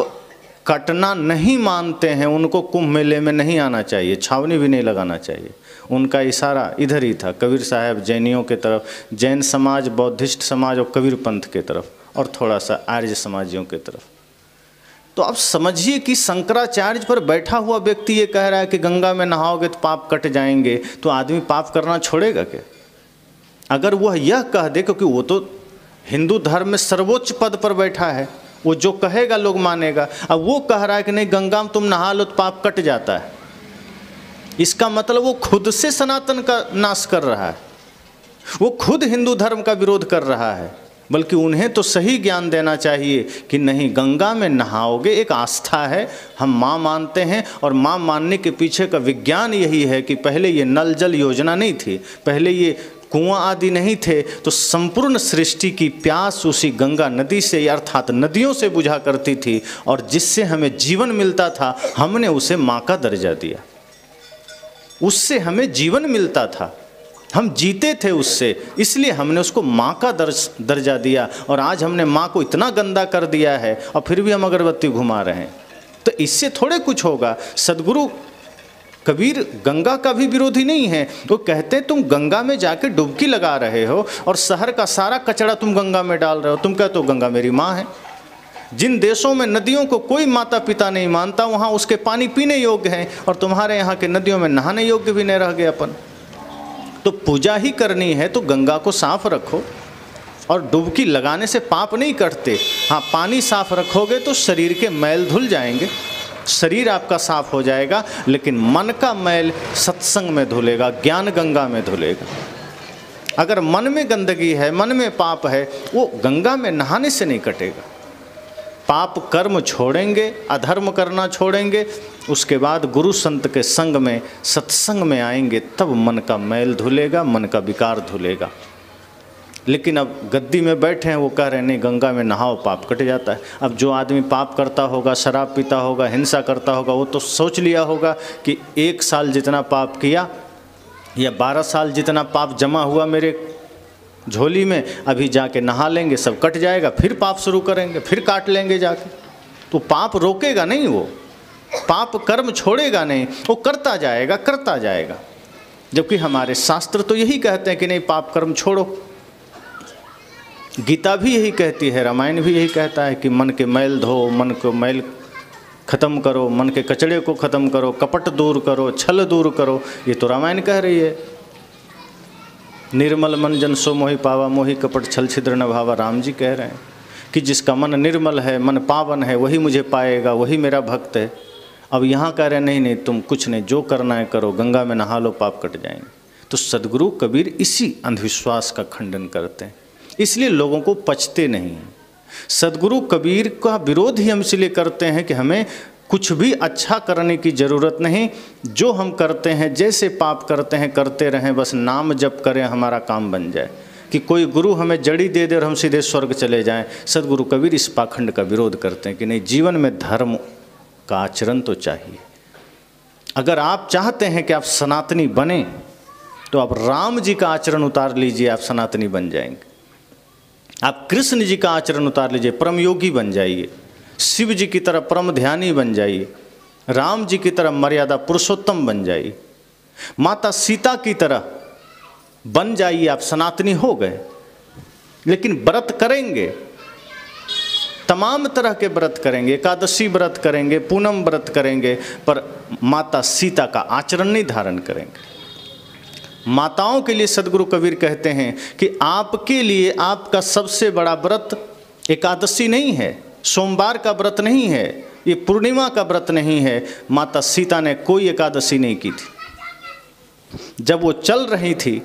कटना नहीं मानते हैं, उनको कुंभ मेले में नहीं आना चाहिए, छावनी भी नहीं लगाना चाहिए। उनका इशारा इधर ही था, कबीर साहब जैनियों के तरफ, जैन समाज, बौद्धिस्ट समाज और कबीर पंथ के तरफ, और थोड़ा सा आर्य समाजियों के तरफ। तो आप समझिए कि शंकराचार्य पर बैठा हुआ व्यक्ति ये कह रहा है कि गंगा में नहाओगे तो पाप कट जाएंगे, तो आदमी पाप करना छोड़ेगा क्या? अगर वह यह कह दे, क्योंकि वो तो हिंदू धर्म में सर्वोच्च पद पर बैठा है, वो जो कहेगा लोग मानेगा। अब वो कह रहा है कि नहीं गंगा में तुम नहा लो तो पाप कट जाता है, इसका मतलब वो खुद से सनातन का नाश कर रहा है, वो खुद हिंदू धर्म का विरोध कर रहा है। बल्कि उन्हें तो सही ज्ञान देना चाहिए कि नहीं, गंगा में नहाओगे, एक आस्था है, हम माँ मानते हैं, और माँ मानने के पीछे का विज्ञान यही है कि पहले ये नल जल योजना नहीं थी, पहले ये कुआं आदि नहीं थे, तो संपूर्ण सृष्टि की प्यास उसी गंगा नदी से अर्थात नदियों से बुझा करती थी, और जिससे हमें जीवन मिलता था हमने उसे माँ का दर्जा दिया, उससे हमें जीवन मिलता था, हम जीते थे उससे, इसलिए हमने उसको माँ का दर्जा दिया। और आज हमने माँ को इतना गंदा कर दिया है और फिर भी हम अगरबत्ती घुमा रहे हैं, तो इससे थोड़े कुछ होगा। सदगुरु कबीर गंगा का भी विरोधी नहीं है। वो कहते तुम गंगा में जाके डुबकी लगा रहे हो और शहर का सारा कचरा तुम गंगा में डाल रहे हो, तुम कहते हो गंगा मेरी माँ है। जिन देशों में नदियों को कोई माता पिता नहीं मानता, वहाँ उसके पानी पीने योग्य हैं, और तुम्हारे यहाँ के नदियों में नहाने योग्य भी नहीं रह गए अपन। तो पूजा ही करनी है तो गंगा को साफ रखो, और डुबकी लगाने से पाप नहीं कटते। हाँ, पानी साफ रखोगे तो शरीर के मैल धुल जाएंगे, शरीर आपका साफ हो जाएगा, लेकिन मन का मैल सत्संग में धुलेगा, ज्ञान गंगा में धुलेगा। अगर मन में गंदगी है, मन में पाप है, वो गंगा में नहाने से नहीं कटेगा। पाप कर्म छोड़ेंगे, अधर्म करना छोड़ेंगे, उसके बाद गुरु संत के संग में, सत्संग में आएंगे, तब मन का मैल धुलेगा, मन का विकार धुलेगा। लेकिन अब गद्दी में बैठे हैं, वो कह रहे हैं नहीं गंगा में नहाओ पाप कट जाता है। अब जो आदमी पाप करता होगा, शराब पीता होगा, हिंसा करता होगा, वो तो सोच लिया होगा कि 1 साल जितना पाप किया या 12 साल जितना पाप जमा हुआ मेरे झोली में, अभी जाके नहा लेंगे, सब कट जाएगा, फिर पाप शुरू करेंगे, फिर काट लेंगे जाके। तो पाप रोकेगा नहीं, वो पाप कर्म छोड़ेगा नहीं, वो करता जाएगा करता जाएगा। जबकि हमारे शास्त्र तो यही कहते हैं कि नहीं पाप कर्म छोड़ो। गीता भी यही कहती है, रामायण भी यही कहता है कि मन के मैल धो, मन को मैल खत्म करो, मन के कचड़े को खत्म करो, कपट दूर करो, छल दूर करो। ये तो रामायण कह रही है। निर्मल मन जन सो मोहि पावा, मोहि कपट छल छिद्र न भावा। राम जी कह रहे हैं कि जिसका मन निर्मल है, मन पावन है, वही मुझे पाएगा, वही मेरा भक्त है। अब यहाँ कह रहे नहीं नहीं तुम कुछ नहीं, जो करना है करो, गंगा में नहा लो, पाप कट जाएंगे। तो सदगुरु कबीर इसी अंधविश्वास का खंडन करते हैं, इसलिए लोगों को पचते नहीं। सदगुरु कबीर का विरोध ही हम इसलिए करते हैं कि हमें कुछ भी अच्छा करने की ज़रूरत नहीं, जो हम करते हैं, जैसे पाप करते हैं करते रहें, बस नाम जप करें, हमारा काम बन जाए। कि कोई गुरु हमें जड़ी दे दे और हम सीधे स्वर्ग चले जाएं। सदगुरु कबीर इस पाखंड का विरोध करते हैं कि नहीं, जीवन में धर्म का आचरण तो चाहिए। अगर आप चाहते हैं कि आप सनातनी बने तो आप राम जी का आचरण उतार लीजिए, आप सनातनी बन जाएंगे। आप कृष्ण जी का आचरण उतार लीजिए, परम योगी बन जाइए। शिव जी की तरह परम ध्यानी बन जाइए। राम जी की तरह मर्यादा पुरुषोत्तम बन जाइए। माता सीता की तरह बन जाइए, आप सनातनी हो गए। लेकिन व्रत करेंगे, तमाम तरह के व्रत करेंगे, एकादशी व्रत करेंगे, पूनम व्रत करेंगे, पर माता सीता का आचरण नहीं धारण करेंगे। माताओं के लिए सदगुरु कबीर कहते हैं कि आपके लिए आपका सबसे बड़ा व्रत एकादशी नहीं है, सोमवार का व्रत नहीं है, ये पूर्णिमा का व्रत नहीं है। माता सीता ने कोई एकादशी नहीं की थी। जब वो चल रही थी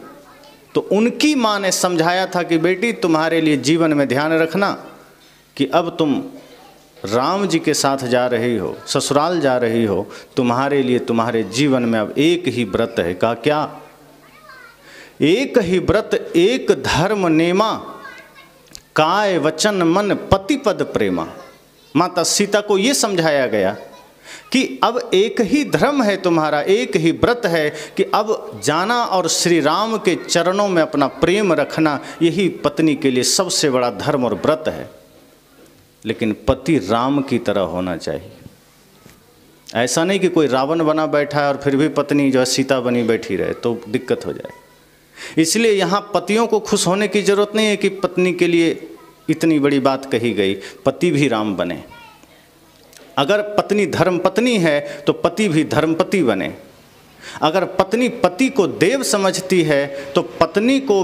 तो उनकी माँ ने समझाया था कि बेटी तुम्हारे लिए जीवन में ध्यान रखना कि अब तुम राम जी के साथ जा रही हो, ससुराल जा रही हो, तुम्हारे लिए तुम्हारे जीवन में अब एक ही व्रत है। कहा क्या? एक ही व्रत, एक धर्म नेमा, काय वचन मन पति पद प्रेमा। माता सीता को ये समझाया गया कि अब एक ही धर्म है तुम्हारा, एक ही व्रत है कि अब जाना और श्री राम के चरणों में अपना प्रेम रखना, यही पत्नी के लिए सबसे बड़ा धर्म और व्रत है। लेकिन पति राम की तरह होना चाहिए। ऐसा नहीं कि कोई रावण बना बैठा है और फिर भी पत्नी जो है सीता बनी बैठी रहे, तो दिक्कत हो जाए। इसलिए यहाँ पतियों को खुश होने की जरूरत नहीं है कि पत्नी के लिए इतनी बड़ी बात कही गई, पति भी राम बने। अगर पत्नी धर्म पत्नी है तो पति भी धर्मपति बने। अगर पत्नी पति को देव समझती है तो पत्नी को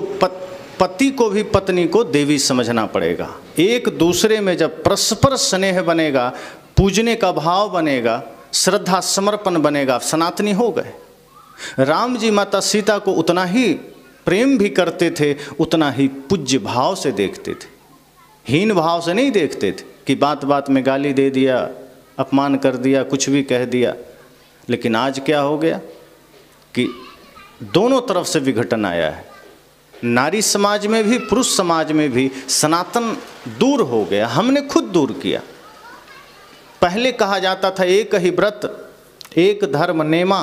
पति को भी पत्नी को देवी समझना पड़ेगा। एक दूसरे में जब परस्पर स्नेह बनेगा, पूजने का भाव बनेगा, श्रद्धा समर्पण बनेगा, सनातनी हो गए। राम जी माता सीता को उतना ही प्रेम भी करते थे, उतना ही पूज्य भाव से देखते थे, हीन भाव से नहीं देखते थे कि बात बात में गाली दे दिया, अपमान कर दिया, कुछ भी कह दिया। लेकिन आज क्या हो गया कि दोनों तरफ से विघटन आया है। नारी समाज में भी, पुरुष समाज में भी सनातन दूर हो गया, हमने खुद दूर किया। पहले कहा जाता था एक ही व्रत, एक धर्म नेमा,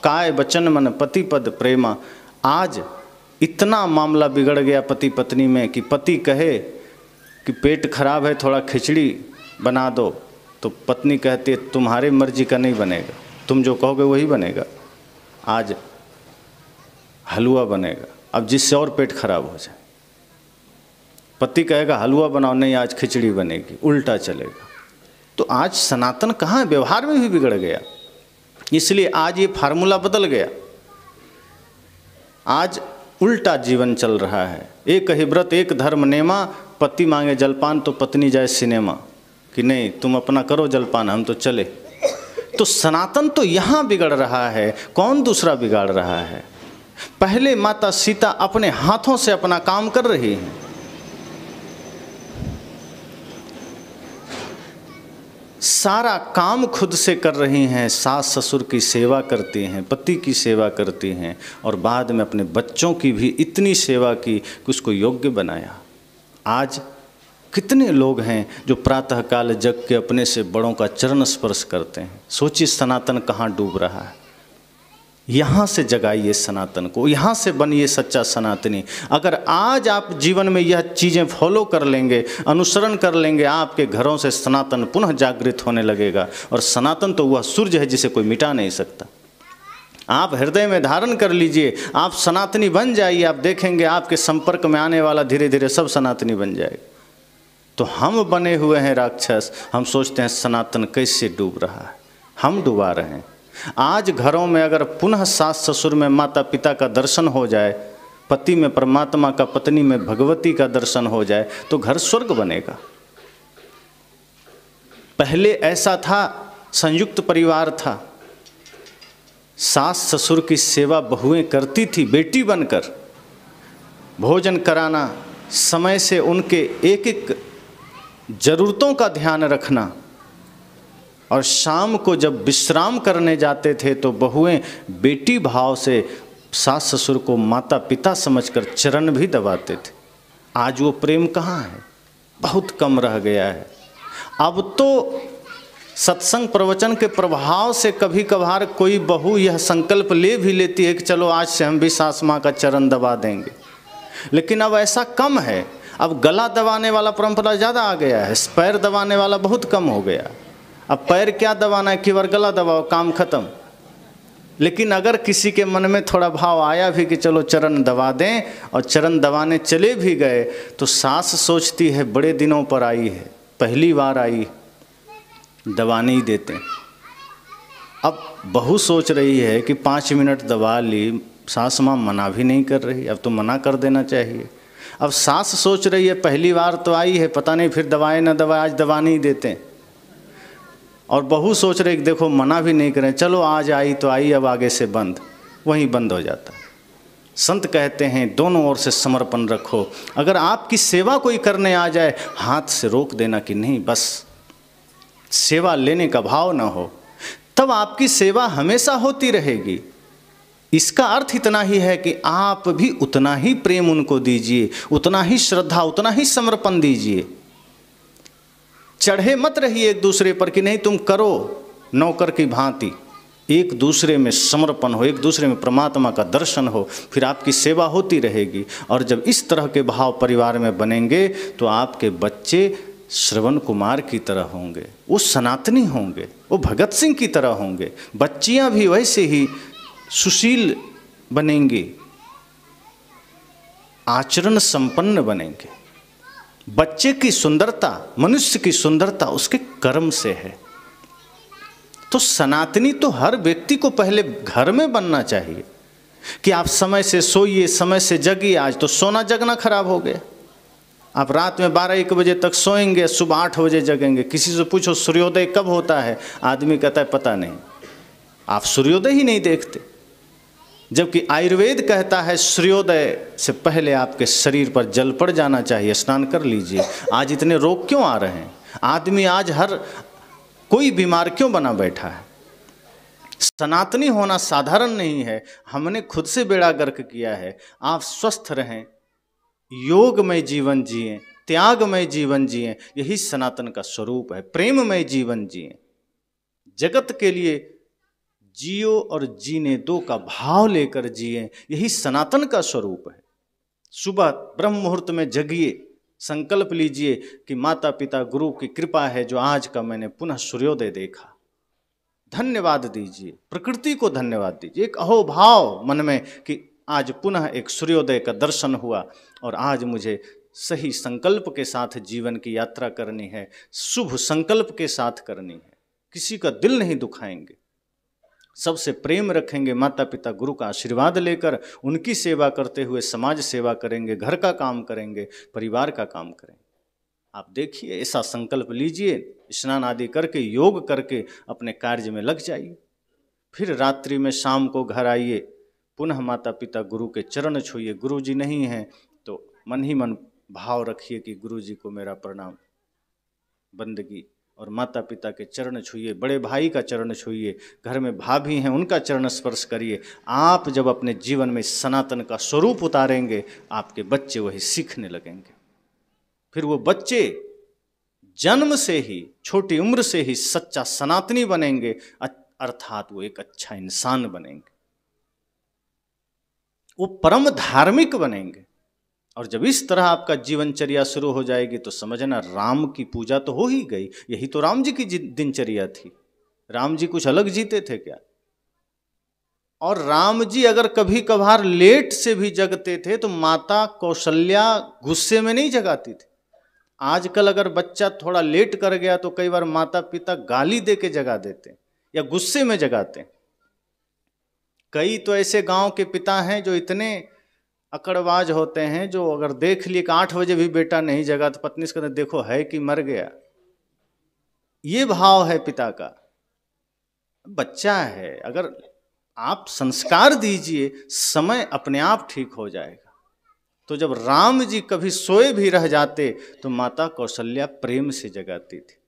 काय वचन मन पति पद प्रेमा। आज इतना मामला बिगड़ गया पति पत्नी में कि पति कहे कि पेट खराब है, थोड़ा खिचड़ी बना दो, तो पत्नी कहती है तुम्हारे मर्जी का नहीं बनेगा, तुम जो कहोगे वही बनेगा। आज हलवा बनेगा, अब जिससे और पेट खराब हो जाए। पति कहेगा हलवा बनाओ, नहीं आज खिचड़ी बनेगी, उल्टा चलेगा। तो आज सनातन कहाँ है, व्यवहार में भी बिगड़ गया। इसलिए आज ये फार्मूला बदल गया, आज उल्टा जीवन चल रहा है। एक ही व्रत एक धर्म नेमा, पति मांगे जलपान तो पत्नी जाए सिनेमा, कि नहीं तुम अपना करो जलपान हम तो चले। तो सनातन तो यहाँ बिगड़ रहा है, कौन दूसरा बिगाड़ रहा है? पहले माता सीता अपने हाथों से अपना काम कर रही हैं, सारा काम खुद से कर रही हैं, सास ससुर की सेवा करती हैं, पति की सेवा करती हैं, और बाद में अपने बच्चों की भी इतनी सेवा की कि उसको योग्य बनाया। आज कितने लोग हैं जो प्रातःकाल जग के अपने से बड़ों का चरण स्पर्श करते हैं। सोचिए सनातन कहाँ डूब रहा है। यहाँ से जगाइए सनातन को, यहाँ से बनिए सच्चा सनातनी। अगर आज आप जीवन में यह चीज़ें फॉलो कर लेंगे, अनुसरण कर लेंगे, आपके घरों से सनातन पुनः जागृत होने लगेगा। और सनातन तो वह सूर्य है जिसे कोई मिटा नहीं सकता। आप हृदय में धारण कर लीजिए, आप सनातनी बन जाइए, आप देखेंगे आपके संपर्क में आने वाला धीरे धीरे सब सनातनी बन जाएगा। तो हम बने हुए हैं राक्षस, हम सोचते हैं सनातन कैसे डूब रहा है, हम डुबा रहे हैं। आज घरों में अगर पुनः सास ससुर में माता पिता का दर्शन हो जाए, पति में परमात्मा का, पत्नी में भगवती का दर्शन हो जाए, तो घर स्वर्ग बनेगा। पहले ऐसा था, संयुक्त परिवार था, सास ससुर की सेवा बहुएं करती थी, बेटी बनकर भोजन कराना, समय से उनके एक एक जरूरतों का ध्यान रखना, और शाम को जब विश्राम करने जाते थे तो बहुएं बेटी भाव से सास ससुर को माता पिता समझकर चरण भी दबाते थे। आज वो प्रेम कहाँ है, बहुत कम रह गया है। अब तो सत्संग प्रवचन के प्रभाव से कभी कभार कोई बहू यह संकल्प ले भी लेती है कि चलो आज से हम भी सास माँ का चरण दबा देंगे, लेकिन अब ऐसा कम है। अब गला दबाने वाला परंपरा ज़्यादा आ गया है, पैर दबाने वाला बहुत कम हो गया। अब पैर क्या दबाना है, केवल गला दबाओ, काम खत्म। लेकिन अगर किसी के मन में थोड़ा भाव आया भी कि चलो चरण दबा दें, और चरण दबाने चले भी गए, तो सास सोचती है बड़े दिनों पर आई है, पहली बार आई, दबा नहीं देते। अब बहू सोच रही है कि 5 मिनट दबा ली, सास माँ मना भी नहीं कर रही, अब तो मना कर देना चाहिए। अब सास सोच रही है पहली बार तो आई है, पता नहीं फिर दबाए ना दबाए, आज दबा नहीं देते। और बहू सोच रही कि देखो मना भी नहीं करें, चलो आज आई तो आई, अब आगे से बंद, वहीं बंद हो जाता है। संत कहते हैं दोनों ओर से समर्पण रखो। अगर आपकी सेवा कोई करने आ जाए, हाथ से रोक देना कि नहीं, बस सेवा लेने का भाव ना हो, तब आपकी सेवा हमेशा होती रहेगी। इसका अर्थ इतना ही है कि आप भी उतना ही प्रेम उनको दीजिए, उतना ही श्रद्धा, उतना ही समर्पण दीजिए। चढ़े मत रहिए एक दूसरे पर कि नहीं तुम करो नौकर की भांति। एक दूसरे में समर्पण हो, एक दूसरे में परमात्मा का दर्शन हो, फिर आपकी सेवा होती रहेगी। और जब इस तरह के भाव परिवार में बनेंगे तो आपके बच्चे श्रवण कुमार की तरह होंगे, वो सनातनी होंगे, वो भगत सिंह की तरह होंगे। बच्चियां भी वैसे ही सुशील बनेंगी, आचरण संपन्न बनेंगे। बच्चे की सुंदरता, मनुष्य की सुंदरता उसके कर्म से है। तो सनातनी तो हर व्यक्ति को पहले घर में बनना चाहिए कि आप समय से सोइए, समय से जगिए। आज तो सोना जगना खराब हो गया। आप रात में 12-1 बजे तक सोएंगे, सुबह 8 बजे जगेंगे। किसी से पूछो सूर्योदय कब होता है, आदमी कहता है पता नहीं। आप सूर्योदय ही नहीं देखते, जबकि आयुर्वेद कहता है सूर्योदय से पहले आपके शरीर पर जल पड़ जाना चाहिए, स्नान कर लीजिए। आज इतने रोग क्यों आ रहे हैं? आदमी आज हर कोई बीमार क्यों बना बैठा है? सनातनी होना साधारण नहीं है, हमने खुद से बेड़ा गर्क किया है। आप स्वस्थ रहें, योगमय जीवन जिएं, त्यागमय जीवन जिएं, यही सनातन का स्वरूप है। प्रेममय जीवन जिएं, जगत के लिए जियो और जीने दो का भाव लेकर जिए, यही सनातन का स्वरूप है। सुबह ब्रह्म मुहूर्त में जगिए, संकल्प लीजिए कि माता पिता गुरु की कृपा है जो आज का मैंने पुनः सूर्योदय देखा। धन्यवाद दीजिए, प्रकृति को धन्यवाद दीजिए, एक अहोभाव मन में कि आज पुनः एक सूर्योदय का दर्शन हुआ और आज मुझे सही संकल्प के साथ जीवन की यात्रा करनी है, शुभ संकल्प के साथ करनी है, किसी का दिल नहीं दुखाएंगे, सबसे प्रेम रखेंगे, माता पिता गुरु का आशीर्वाद लेकर उनकी सेवा करते हुए समाज सेवा करेंगे, घर का काम करेंगे, परिवार का काम करेंगे। आप देखिए, ऐसा संकल्प लीजिए, स्नान आदि करके योग करके अपने कार्य में लग जाइए। फिर रात्रि में शाम को घर आइए, पुनः माता पिता गुरु के चरण छूइए। गुरु जी नहीं हैं तो मन ही मन भाव रखिए कि गुरु जी को मेरा प्रणाम, बंदगी, और माता पिता के चरण छूइए, बड़े भाई का चरण छूइए, घर में भाभी हैं उनका चरण स्पर्श करिए। आप जब अपने जीवन में सनातन का स्वरूप उतारेंगे, आपके बच्चे वही सीखने लगेंगे। फिर वो बच्चे जन्म से ही, छोटी उम्र से ही सच्चा सनातनी बनेंगे, अर्थात वो एक अच्छा इंसान बनेंगे, वो परम धार्मिक बनेंगे। और जब इस तरह आपका जीवनचर्या शुरू हो जाएगी तो समझना राम की पूजा तो हो ही गई। यही तो राम जी की दिनचर्या थी। राम जी कुछ अलग जीते थे क्या? और राम जी अगर कभी कभार लेट से भी जगते थे तो माता कौशल्या गुस्से में नहीं जगाती थी। आजकल अगर बच्चा थोड़ा लेट कर गया तो कई बार माता पिता गाली दे के जगा देते या गुस्से में जगाते। कई तो ऐसे गांव के पिता हैं जो इतने अकड़बाज होते हैं, जो अगर देख लिए कि 8 बजे भी बेटा नहीं जगा तो पत्नी से कहते देखो है कि मर गया। ये भाव है पिता का। बच्चा है, अगर आप संस्कार दीजिए, समय अपने आप ठीक हो जाएगा। तो जब राम जी कभी सोए भी रह जाते तो माता कौशल्या प्रेम से जगाती थी,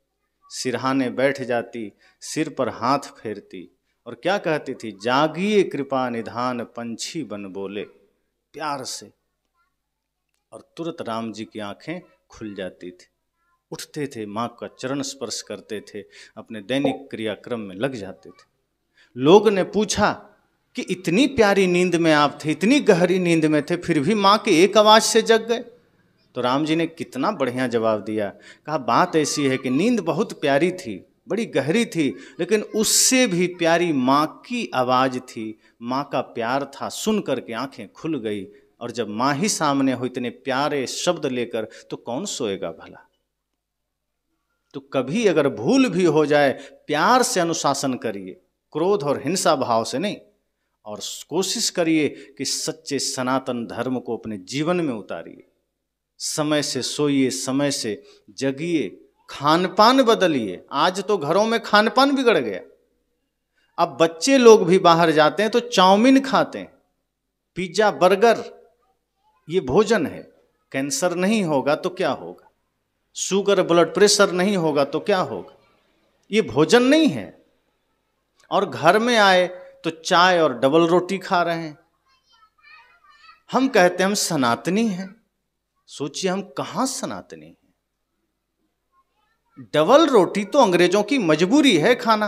सिरहाने बैठ जाती, सिर पर हाथ फेरती और क्या कहती थी, जागिए कृपा निधान पंछी बन बोले, प्यार से। और तुरंत राम जी की आंखें खुल जाती थी, उठते थे, माँ का चरण स्पर्श करते थे, अपने दैनिक क्रियाक्रम में लग जाते थे। लोग ने पूछा कि इतनी प्यारी नींद में आप थे, इतनी गहरी नींद में थे, फिर भी माँ के एक आवाज से जग गए। तो राम जी ने कितना बढ़िया जवाब दिया। कहा बात ऐसी है कि नींद बहुत प्यारी थी, बड़ी गहरी थी, लेकिन उससे भी प्यारी माँ की आवाज़ थी, माँ का प्यार था, सुन करके आंखें खुल गई। और जब माँ ही सामने हो इतने प्यारे शब्द लेकर तो कौन सोएगा भला। तो कभी अगर भूल भी हो जाए, प्यार से अनुशासन करिए, क्रोध और हिंसा भाव से नहीं, और कोशिश करिए कि सच्चे सनातन धर्म को अपने जीवन में उतारिए। समय से सोइए, समय से जगिए, खान पान बदलिए। आज तो घरों में खान पान बिगड़ गया। अब बच्चे लोग भी बाहर जाते हैं तो चाउमीन खाते हैं, पिज्जा बर्गर, ये भोजन है। कैंसर नहीं होगा तो क्या होगा, शुगर ब्लड प्रेशर नहीं होगा तो क्या होगा, ये भोजन नहीं है। और घर में आए तो चाय और डबल रोटी खा रहे हैं। हम कहते हैं हम सनातनी हैं। सोचिए हम कहाँ सनातनी हैं। डबल रोटी तो अंग्रेजों की मजबूरी है खाना।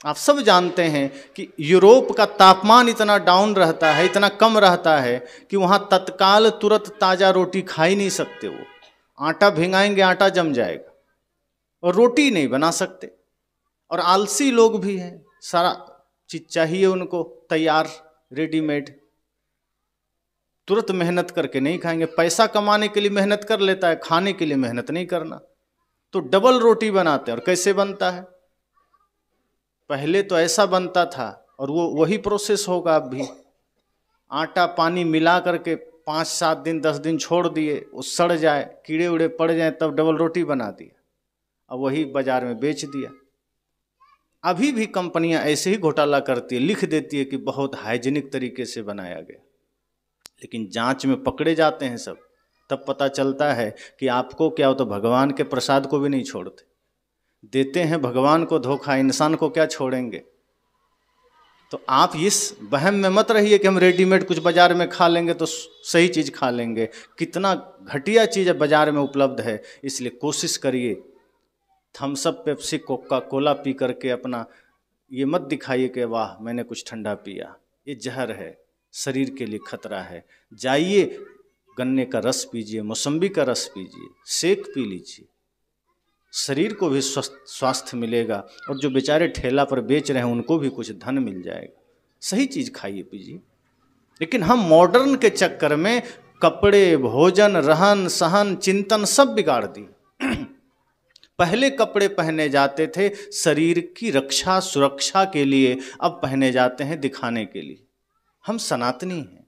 आप सब जानते हैं कि यूरोप का तापमान इतना डाउन रहता है, इतना कम रहता है कि वहाँ तत्काल तुरंत ताज़ा रोटी खा ही नहीं सकते। वो आटा भिंगाएंगे, आटा जम जाएगा, और रोटी नहीं बना सकते। और आलसी लोग भी हैं, सारा चीज़ चाहिए उनको तैयार रेडीमेड, तुरंत मेहनत करके नहीं खाएंगे। पैसा कमाने के लिए मेहनत कर लेता है, खाने के लिए मेहनत नहीं करना। तो डबल रोटी बनाते हैं। और कैसे बनता है? पहले तो ऐसा बनता था, और वो वही प्रोसेस होगा अब भी। आटा पानी मिला करके 5-7 दिन 10 दिन छोड़ दिए, वो सड़ जाए, कीड़े उड़े पड़ जाए, तब डबल रोटी बना दिया, अब वही बाजार में बेच दिया। अभी भी कंपनियां ऐसे ही घोटाला करती है, लिख देती है कि बहुत हाइजीनिक तरीके से बनाया गया, लेकिन जांच में पकड़े जाते हैं सब। तब पता चलता है कि आपको क्या हो, तो भगवान के प्रसाद को भी नहीं छोड़ते। देते हैं भगवान को धोखा, इंसान को क्या छोड़ेंगे। तो आप इस वहम में मत रहिए कि हम रेडीमेड कुछ बाजार में खा लेंगे तो सही चीज़ खा लेंगे। कितना घटिया चीज़ बाजार में उपलब्ध है। इसलिए कोशिश करिए, Thums Up, Pepsi, Coca Cola पी करके अपना ये मत दिखाइए कि वाह मैंने कुछ ठंडा पिया। ये जहर है, शरीर के लिए खतरा है। जाइए गन्ने का रस पीजिए, मौसम्बी का रस पीजिए, शेक पी लीजिए, शरीर को भी स्वास्थ्य मिलेगा। और जो बेचारे ठेला पर बेच रहे हैं उनको भी कुछ धन मिल जाएगा। सही चीज़ खाइए पीजिए। लेकिन हम मॉडर्न के चक्कर में कपड़े, भोजन, रहन सहन, चिंतन सब बिगाड़ दी। पहले कपड़े पहने जाते थे शरीर की रक्षा सुरक्षा के लिए, अब पहने जाते हैं दिखाने के लिए। हम सनातनी हैं?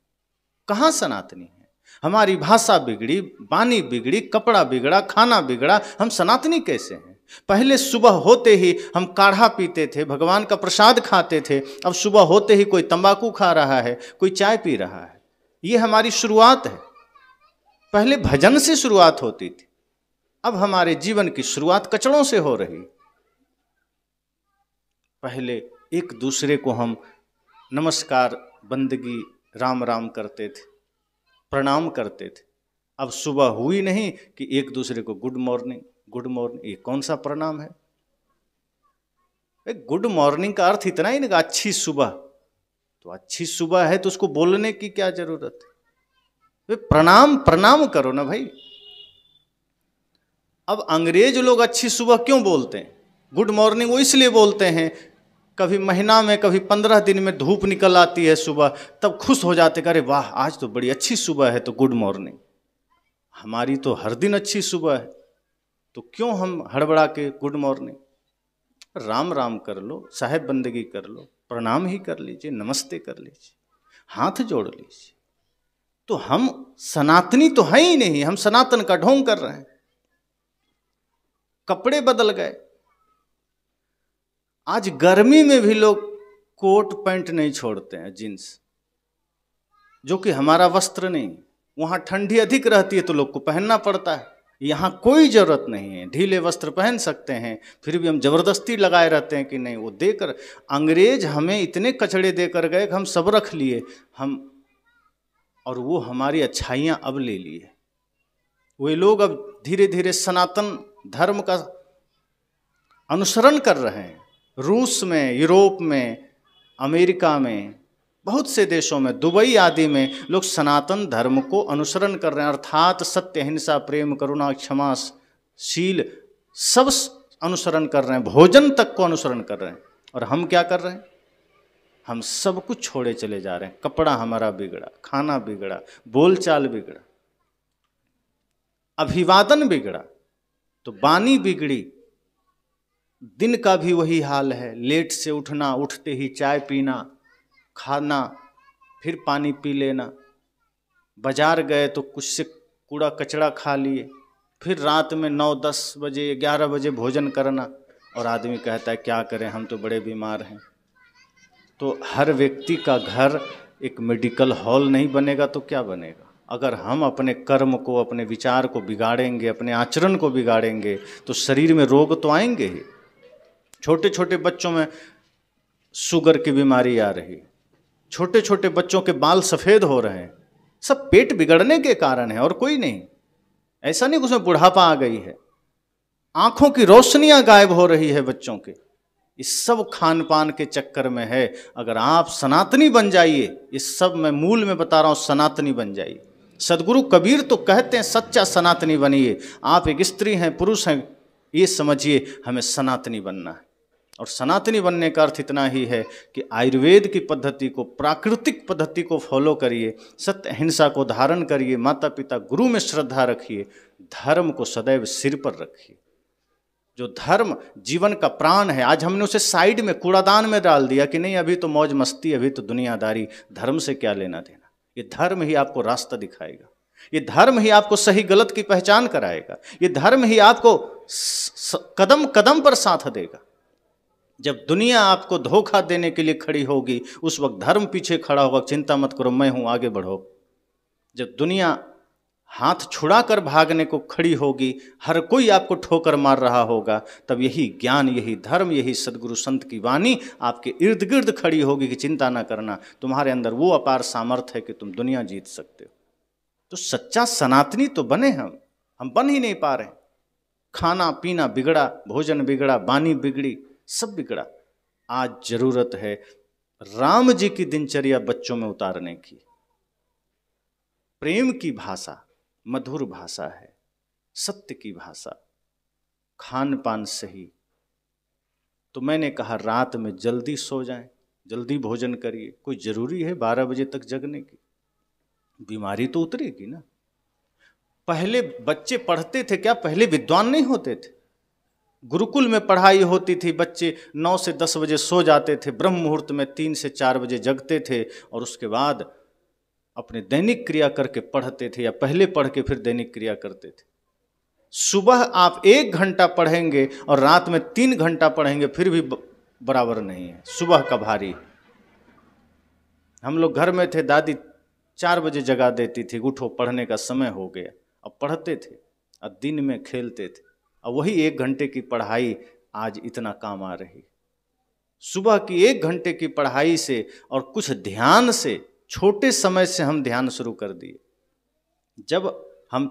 कहाँ सनातनी हैं? हमारी भाषा बिगड़ी, वाणी बिगड़ी, कपड़ा बिगड़ा, खाना बिगड़ा, हम सनातनी कैसे हैं? पहले सुबह होते ही हम काढ़ा पीते थे, भगवान का प्रसाद खाते थे, अब सुबह होते ही कोई तंबाकू खा रहा है, कोई चाय पी रहा है। ये हमारी शुरुआत है। पहले भजन से शुरुआत होती थी, अब हमारे जीवन की शुरुआत कचड़ों से हो रही। पहले एक दूसरे को हम नमस्कार, बंदगी, राम राम करते थे, प्रणाम करते थे। अब सुबह हुई नहीं कि एक दूसरे को गुड मॉर्निंग गुड मॉर्निंग। ये कौन सा प्रणाम है? गुड मॉर्निंग का अर्थ इतना ही ना, अच्छी सुबह। तो अच्छी सुबह है तो उसको बोलने की क्या जरूरत है? प्रणाम प्रणाम करो ना भाई। अब अंग्रेज लोग अच्छी सुबह क्यों बोलते हैं? गुड मॉर्निंग वो इसलिए बोलते हैं, कभी महीना में कभी 15 दिन में धूप निकल आती है सुबह, तब खुश हो जाते, अरे वाह आज तो बड़ी अच्छी सुबह है तो गुड मॉर्निंग। हमारी तो हर दिन अच्छी सुबह है, तो क्यों हम हड़बड़ा के गुड मॉर्निंग? राम राम कर लो, साहेब बंदगी कर लो, प्रणाम ही कर लीजिए, नमस्ते कर लीजिए, हाथ जोड़ लीजिए। तो हम सनातनी तो है ही नहीं, हम सनातन का ढोंग कर रहे हैं। कपड़े बदल गए। आज गर्मी में भी लोग कोट पैंट नहीं छोड़ते हैं, जींस, जो कि हमारा वस्त्र नहीं। वहां ठंडी अधिक रहती है तो लोग को पहनना पड़ता है, यहाँ कोई जरूरत नहीं है, ढीले वस्त्र पहन सकते हैं, फिर भी हम जबरदस्ती लगाए रहते हैं कि नहीं। वो देकर अंग्रेज हमें इतने कचड़े देकर गए कि हम सब रख लिए हम, और वो हमारी अच्छाइयाँ अब ले लिए। वे लोग अब धीरे धीरे सनातन धर्म का अनुसरण कर रहे हैं। रूस में, यूरोप में, अमेरिका में, बहुत से देशों में, दुबई आदि में लोग सनातन धर्म को अनुसरण कर रहे हैं, अर्थात सत्य, हिंसा, प्रेम, करुणा, क्षमा, शील सब अनुसरण कर रहे हैं, भोजन तक को अनुसरण कर रहे हैं। और हम क्या कर रहे हैं? हम सब कुछ छोड़े चले जा रहे हैं। कपड़ा हमारा बिगड़ा, खाना बिगड़ा, बोलचाल बिगड़ा, अभिवादन बिगड़ा, तो वाणी बिगड़ी। दिन का भी वही हाल है, लेट से उठना, उठते ही चाय पीना, खाना, फिर पानी पी लेना, बाजार गए तो कुछ से कूड़ा कचड़ा खा लिए, फिर रात में 9-10 बजे 11 बजे भोजन करना, और आदमी कहता है क्या करें हम तो बड़े बीमार हैं। तो हर व्यक्ति का घर एक मेडिकल हॉल नहीं बनेगा तो क्या बनेगा? अगर हम अपने कर्म को, अपने विचार को बिगाड़ेंगे, अपने आचरण को बिगाड़ेंगे, तो शरीर में रोग तो आएंगे ही। छोटे छोटे बच्चों में शुगर की बीमारी आ रही, छोटे छोटे बच्चों के बाल सफ़ेद हो रहे हैं, सब पेट बिगड़ने के कारण है और कोई नहीं। ऐसा नहीं कि उसमें बुढ़ापा आ गई है, आंखों की रोशनियां गायब हो रही है बच्चों के। इस सब खान पान के चक्कर में है। अगर आप सनातनी बन जाइए, इस सब मैं मूल में बता रहा हूँ, सनातनी बन जाइए। सदगुरु कबीर तो कहते हैं सच्चा सनातनी बनिए। आप एक स्त्री हैं, पुरुष हैं, ये समझिए हमें सनातनी बनना है। और सनातनी बनने का अर्थ इतना ही है कि आयुर्वेद की पद्धति को, प्राकृतिक पद्धति को फॉलो करिए, सत्य अहिंसा को धारण करिए, माता पिता गुरु में श्रद्धा रखिए, धर्म को सदैव सिर पर रखिए। जो धर्म जीवन का प्राण है, आज हमने उसे साइड में, कूड़ादान में डाल दिया कि नहीं अभी तो मौज मस्ती, अभी तो दुनियादारी, धर्म से क्या लेना देना। ये धर्म ही आपको रास्ता दिखाएगा, ये धर्म ही आपको सही गलत की पहचान कराएगा, ये धर्म ही आपको कदम कदम पर साथ देगा। जब दुनिया आपको धोखा देने के लिए खड़ी होगी, उस वक्त धर्म पीछे खड़ा होगा, चिंता मत करो मैं हूं, आगे बढ़ो। जब दुनिया हाथ छुड़ाकर भागने को खड़ी होगी, हर कोई आपको ठोकर मार रहा होगा, तब यही ज्ञान, यही धर्म, यही सदगुरु संत की वाणी आपके इर्द गिर्द खड़ी होगी कि चिंता ना करना, तुम्हारे अंदर वो अपार सामर्थ्य है कि तुम दुनिया जीत सकते हो। तो सच्चा सनातनी तो बने हम बन ही नहीं पा रहे। खाना पीना बिगड़ा, भोजन बिगड़ा, वाणी बिगड़ी, सब बिगड़ा। आज जरूरत है राम जी की दिनचर्या बच्चों में उतारने की। प्रेम की भाषा मधुर भाषा है, सत्य की भाषा, खान पान सही। तो मैंने कहा रात में जल्दी सो जाएं, जल्दी भोजन करिए। कोई जरूरी है 12 बजे तक जगने की? बीमारी तो उतरेगी ना। पहले बच्चे पढ़ते थे क्या? पहले विद्वान नहीं होते थे। गुरुकुल में पढ़ाई होती थी, बच्चे 9 से 10 बजे सो जाते थे, ब्रह्म मुहूर्त में 3 से 4 बजे जगते थे और उसके बाद अपने दैनिक क्रिया करके पढ़ते थे, या पहले पढ़ के फिर दैनिक क्रिया करते थे। सुबह आप 1 घंटा पढ़ेंगे और रात में 3 घंटा पढ़ेंगे, फिर भी बराबर नहीं है, सुबह का भारी। हम लोग घर में थे, दादी 4 बजे जगा देती थी, उठो पढ़ने का समय हो गया। अब पढ़ते थे, अब दिन में खेलते थे, अब वही 1 घंटे की पढ़ाई आज इतना काम आ रही। सुबह की 1 घंटे की पढ़ाई से और कुछ ध्यान से, छोटे समय से हम ध्यान शुरू कर दिए। जब हम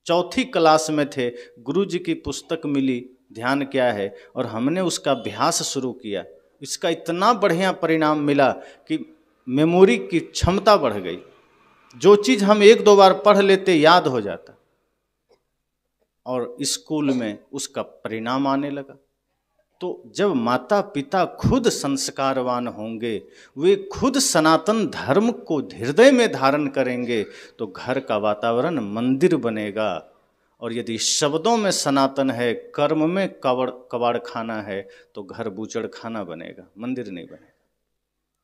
4थी क्लास में थे, गुरुजी की पुस्तक मिली ध्यान क्या है, और हमने उसका अभ्यास शुरू किया। इसका इतना बढ़िया परिणाम मिला कि मेमोरी की क्षमता बढ़ गई। जो चीज़ हम 1-2 बार पढ़ लेते याद हो जाता, और स्कूल में उसका परिणाम आने लगा। तो जब माता पिता खुद संस्कारवान होंगे, वे खुद सनातन धर्म को हृदय में धारण करेंगे, तो घर का वातावरण मंदिर बनेगा। और यदि शब्दों में सनातन है, कर्म में कबाड़ खाना है, तो घर बूचड़ खाना बनेगा, मंदिर नहीं बनेगा।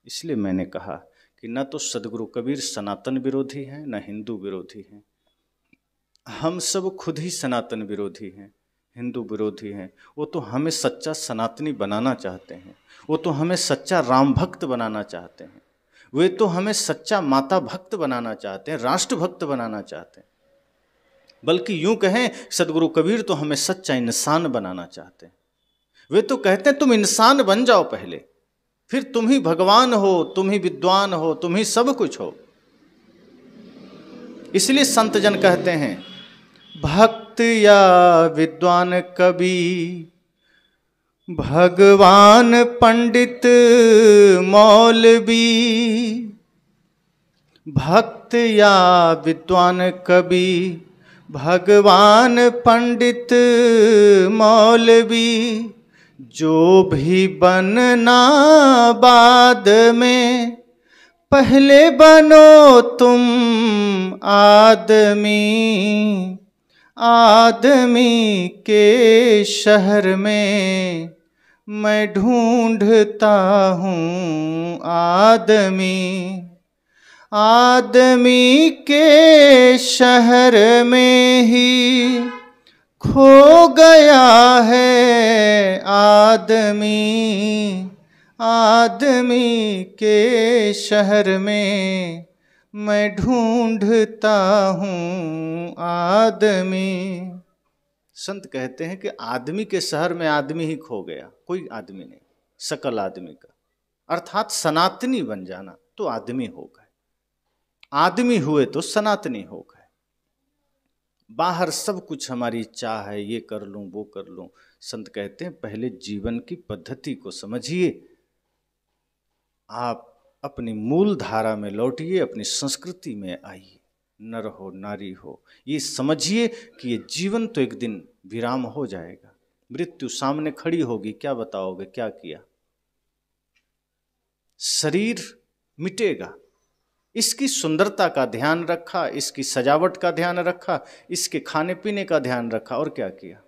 इसलिए मैंने कहा कि न तो सदगुरु कबीर सनातन विरोधी हैं, न हिंदू विरोधी हैं। हम सब खुद ही सनातन विरोधी हैं, हिंदू विरोधी हैं। वो तो हमें सच्चा सनातनी बनाना चाहते हैं, वो तो हमें सच्चा राम भक्त बनाना चाहते हैं, वे तो हमें सच्चा माता भक्त बनाना चाहते हैं, राष्ट्र भक्त बनाना चाहते हैं। बल्कि यूं कहें, सदगुरु कबीर तो हमें सच्चा इंसान बनाना चाहते हैं। वे तो कहते हैं तुम इंसान बन जाओ पहले, फिर तुम ही भगवान हो, तुम ही विद्वान हो, तुम ही सब कुछ हो। इसलिए संत जन कहते हैं, भक्त या विद्वान कवि, भगवान पंडित मौलवी। भक्त या विद्वान कवि, भगवान पंडित मौलवी। जो भी बनना बाद में, पहले बनो तुम आदमी। आदमी के शहर में मैं ढूंढता हूँ आदमी। आदमी के शहर में ही खो गया है आदमी। आदमी के शहर में मैं ढूंढता हूँ आदमी। संत कहते हैं कि आदमी के शहर में आदमी ही खो गया, कोई आदमी नहीं, सकल आदमी का। अर्थात सनातनी बन जाना तो आदमी हो गए, आदमी हुए तो सनातनी हो गए। बाहर सब कुछ हमारी इच्छा है, ये कर लूँ वो कर लूँ। संत कहते हैं पहले जीवन की पद्धति को समझिए, आप अपनी मूल धारा में लौटिए, अपनी संस्कृति में आइए। नर हो नारी हो, ये समझिए कि ये जीवन तो एक दिन विराम हो जाएगा, मृत्यु सामने खड़ी होगी, क्या बताओगे क्या किया। शरीर मिटेगा, इसकी सुंदरता का ध्यान रखा, इसकी सजावट का ध्यान रखा, इसके खाने पीने का ध्यान रखा, और क्या किया।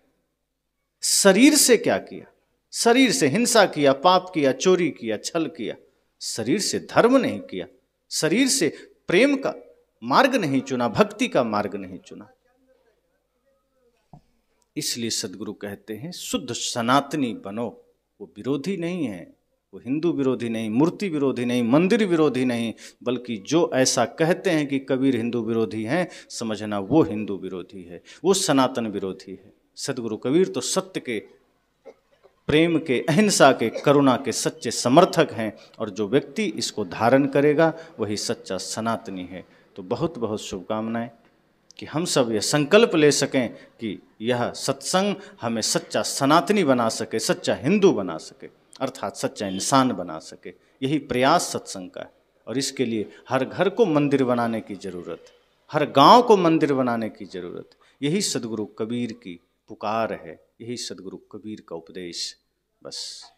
शरीर से क्या किया? शरीर से हिंसा किया, पाप किया, चोरी किया, छल किया। शरीर से धर्म नहीं किया, शरीर से प्रेम का मार्ग नहीं चुना, भक्ति का मार्ग नहीं चुना। इसलिए सदगुरु कहते हैं शुद्ध सनातनी बनो। वो विरोधी नहीं है, वो हिंदू विरोधी नहीं, मूर्ति विरोधी नहीं, मंदिर विरोधी नहीं, बल्कि जो ऐसा कहते हैं कि कबीर हिंदू विरोधी हैं, समझना वो हिंदू विरोधी है, वो सनातन विरोधी है। सदगुरु कबीर तो सत्य के, प्रेम के, अहिंसा के, करुणा के सच्चे समर्थक हैं, और जो व्यक्ति इसको धारण करेगा वही सच्चा सनातनी है। तो बहुत बहुत शुभकामनाएं कि हम सब यह संकल्प ले सकें कि यह सत्संग हमें सच्चा सनातनी बना सके, सच्चा हिंदू बना सके, अर्थात सच्चा इंसान बना सके। यही प्रयास सत्संग का है, और इसके लिए हर घर को मंदिर बनाने की ज़रूरत है, हर गांव को मंदिर बनाने की ज़रूरत है। यही सदगुरु कबीर की पुकार है, यही सदगुरु कबीर का उपदेश। बस।